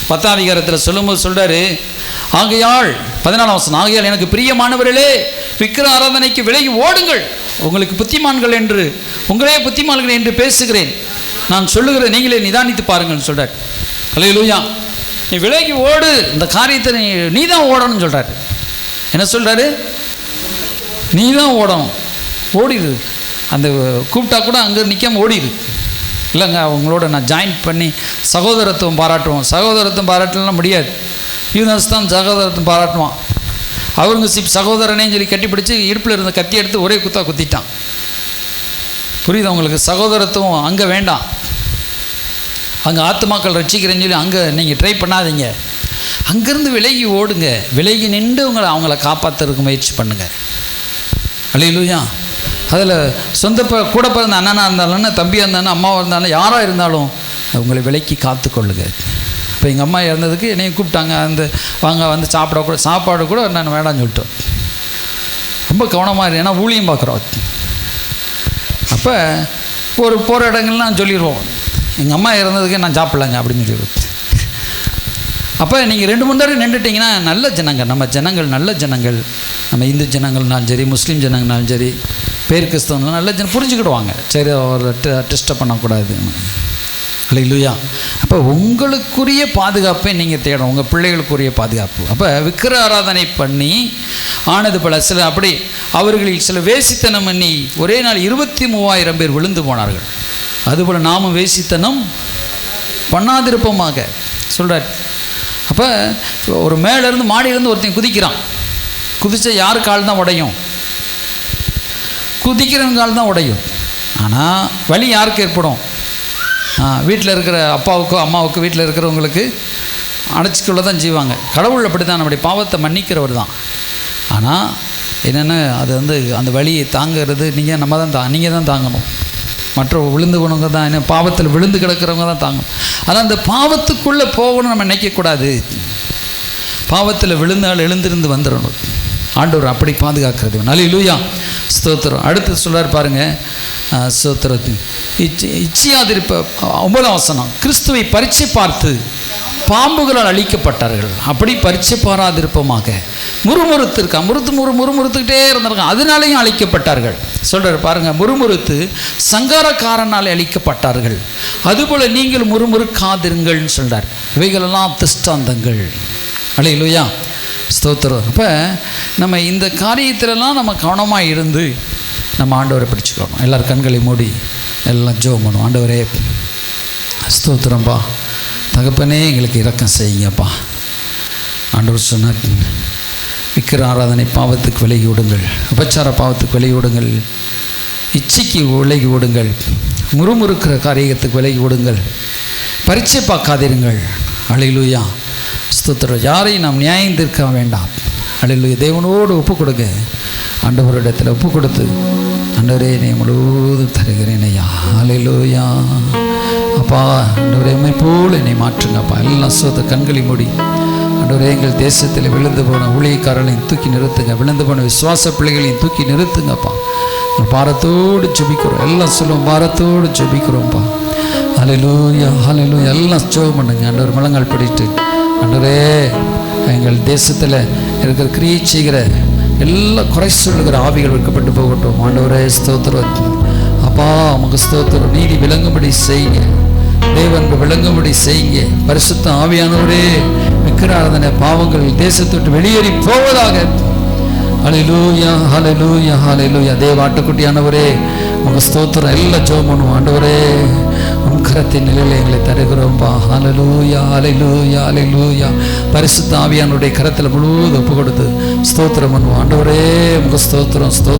10 அதிகாரத்தில் சொல்லும்போது சொல்கிறாரு, ஆகையால் 14 வசனம், ஆகையால் எனக்கு பிரியமானவர்களே விக்கிர ஆராதனைக்கு விலகி ஓடுங்கள். உங்களுக்கு புத்திமான்கள் என்று உங்களே புத்திமான்கள் என்று பேசுகிறேன், நான் சொல்லுகிறேன், நீங்களே நிதானித்து பாருங்கள்னு சொல்கிறார். அல்லேலூயா. நீ விலகி ஓடு, இந்த காரியத்தை நீ தான் ஓடணும்னு சொல்கிறார். என்ன சொல்கிறாரு? நீ தான் ஓடணும். ஓடிடு. அந்த கூப்பிட்டா கூட அங்கே நிற்காம ஓடிடு. இல்லைங்க அவங்களோட நான் ஜாயின் பண்ணி சகோதரத்துவம் பாராட்டுவோம். சகோதரத்துவம் பாராட்டலாம் முடியாது. யூனஸ் தான் சகோதரத்துவம் பாராட்டுவான். அவுரங்கசீப் சகோதரனேன்னு சொல்லி கட்டிப்பிடிச்சு இடுப்பில் இருந்த கத்தி எடுத்து ஒரே குத்திட்டான். புரியுது உங்களுக்கு? சகோதரத்துவம் அங்கே வேண்டாம். அங்கே ஆத்துமாக்கள் ரட்சிக்கிறேன்னு சொல்லி அங்கே நீங்கள் ட்ரை பண்ணாதீங்க. அங்கேருந்து விலகி ஓடுங்க. விலகி நின்று அவங்கள காப்பாற்றுறதுக்கு முயற்சி பண்ணுங்கள். அல்லேலூயா. அதில் சொந்த கூட பிறந்த அண்ணனாக இருந்தாலும் தம்பியாக இருந்தாலும் அம்மாவாக இருந்தாலும் யாராக இருந்தாலும் உங்களை விலக்கி காத்துக்கொள்ளுங்க. இப்போ எங்கள் அம்மா இறந்ததுக்கு என்னையும் கூப்பிட்டாங்க. அந்த வாங்க வந்து சாப்பாடு கூட நான் வேண்டாம்னு சொல்லிட்டோம். ரொம்ப கவனமாக இருக்கு. ஏன்னா ஊழியம் பார்க்குறோம். அப்போ ஒரு போகிற இடங்கள்லாம் சொல்லிடுவோம், எங்கள் அம்மா இறந்ததுக்கு நான் சாப்பிட்லங்க அப்படின்னு சொல்லிடுவோம். அப்போ நீங்கள் 2-3 தடவை நின்றுட்டிங்கன்னா நல்ல ஜனங்கள், நம்ம ஜனங்கள் நல்ல ஜனங்கள், நம்ம இந்து ஜனங்கள்னாலும் சரி முஸ்லீம் ஜனங்கள்னாலும் சரி பேர் கிறிஸ்தவங்களாம் நல்ல ஜனம் புரிஞ்சுக்கிடுவாங்க. சரி ஒரு டிஸ்டர்ப் பண்ணக்கூடாது. அல்லேலூயா. அப்போ உங்களுக்குரிய பாதுகாப்பை நீங்கள் தேடணும், உங்கள் பிள்ளைகளுக்குரிய பாதுகாப்பு. அப்போ விக்கிர ஆராதனை பண்ணி ஆனது பல சில அப்படி அவர்களில் சில வேசித்தனம் பண்ணி ஒரே நாள் 23,000 பேர் விழுந்து போனார்கள். அதுபோல் நாமும் வேசித்தனம் பண்ணாதிருப்போமாக சொல்கிறார். அப்போ ஒரு மேலேருந்து மாடியிலேருந்து ஒருத்தன் குதிக்கிறான். குதிச்சா யார் கால் தான் உடையும்? குதிக்கிறவங்க கால் தான் உடையும். ஆனால் வலி யாருக்கு ஏற்படும்? வீட்டில் இருக்கிற அப்பாவுக்கோ அம்மாவுக்கோ வீட்டில் இருக்கிறவங்களுக்கு அணைச்சிக்குள்ளே தான் செய்வாங்க. கடவுள் அப்படி தான், நம்முடைய பாவத்தை மன்னிக்கிறவர் தான். ஆனால் என்னென்ன அது வந்து அந்த வலியை தாங்கிறது நீங்கள் தான் தாங்கணும். மற்ற விழுந்து போனவங்க தான், என்ன பாவத்தில் விழுந்து கிடக்கிறவங்க தான் தாங்கணும். ஆனால் அந்த பாவத்துக்குள்ளே போகணும்னு நம்ம நினைக்கக்கூடாது. பாவத்தில் விழுந்தால் எழுந்திருந்து வந்துடணும். ஆண்டவர் அப்படி பாதுகாக்கிறது. அல்லேலூயா. ஸ்தோத்திரம். அடுத்து சொல்கிறார் பாருங்கள். ஸ்தோத்திரத்தின் இச்சையாதிருப்ப 9ஆம் வசனம். கிறிஸ்துவை பரீட்சை பார்த்து பாம்புகளால் அழிக்கப்பட்டார்கள். அப்படி பரீட்சை பாராதிருப்பமாக முறுமுறுத்துக்கிட்டே இருந்திருக்காங்க. அதனாலேயும் அழிக்கப்பட்டார்கள் சொல்கிறார் பாருங்கள். முறுமுறுத்து சங்காரக்காரனால் அழிக்கப்பட்டார்கள். அதுபோல் நீங்கள் முறுமுறுக்காதிருங்கள்னு சொல்கிறார். இவைகளெல்லாம் திஷ்டாந்தங்கள். அல்லேலூயா. ஸ்தோத்திரம். அப்போ நம்ம இந்த காரியத்திலலாம் நம்ம கவனமாக இருந்து நம்ம ஆண்டவரை பிடிச்சிக்கணும். எல்லோரும் கண்களை மூடி எல்லாம் ஜெபம் பண்ணுவோம். ஆண்டவரே ஸ்தோத்திரம்பா, தகப்பனே எங்களுக்கு இரக்கம் செய்யுங்கப்பா. ஆண்டவர் சொன்னார், விக்கிர ஆராதனை பாவத்துக்கு விலகி விடுங்கள், உபச்சார பாவத்துக்கு விலகி விடுங்கள், இச்சைக்கு விலகி விடுங்கள், முறுமுறுக்கிற காரியத்துக்கு விலகி விடுங்கள், பரீட்சை பார்க்காதிருங்கள். அல்லேலூயா. ஸ்தோத்திரம். யாரையும் நாம் நியாயம் தீர்க்க வேண்டாம். அல்லேலூயா. தேவனோடு ஒப்பு கொடுங்க. ஆண்டவரிடத்தில் ஒப்பு கொடுத்து, ஆண்டவரே என்னை முழுவதும் தருகிறேன் ஐயா. அல்லேலூயா. அப்பா ஆண்டவரே எம்மை போல் என்னை மாற்றுங்கப்பா. எல்லாம் சோத கண்களை மூடி ஆண்டவரே எங்கள் தேசத்தில் விழுந்து போன ஊழியக்காரர்களையும் தூக்கி நிறுத்துங்க. விழுந்து போன விசுவாச பிள்ளைகளையும் தூக்கி நிறுத்துங்கப்பா. பாரத்தோடு ஜெபிக்கிறோம். எல்லாம் சொல்லுவோம், பாரத்தோடு ஜெபிக்கிறோம்ப்பா. அல்லேலூயா. அல்லேலூயா. எல்லாம் ஜெபம் பண்ணுங்க. ஆண்டவர் முழங்கால் படிட்டு, ஆண்டவரே எங்கள் தேசத்தில் இருக்கிற கிரியை செய்கிற எல்லாம் குறை சொல்லுகிற ஆவிகள் வைக்கப்பட்டு போகட்டும். ஆண்டவரே ஸ்தோத்திரம். அப்பா உமக்கு ஸ்தோத்திரம். நீதி விளங்கும்படி செய்யுங்க. தேவன் விளங்கும்படி செய்யுங்க. பரிசுத்த ஆவியானவரே விக்கிர ஆராதனை பாவங்கள் தேசத்தை விட்டு வெளியேறி போவதாக. ஹல்லேலூயா. ஹல்லேலூயா. ஹல்லேலூயா. தேவ ஆட்டுக்குட்டியானவரே உங்க ஸ்தோத்திரம். எல்லாம் ஜெபம் பண்ணுவோம். ஆண்டவரே உன் கரத்தின் நிலையில் எங்களை தருகிறோம்பா. ஹல்லேலூயா. ஹல்லேலூயா. ஹல்லேலூயா. பரிசுத்த ஆவியானுடைய கரத்தில் முழுவதும் ஒப்பு கொடுத்து ஸ்தோத்திரம் பண்ணுவோம். ஆண்டவரே உங்க ஸ்தோத்திரம்.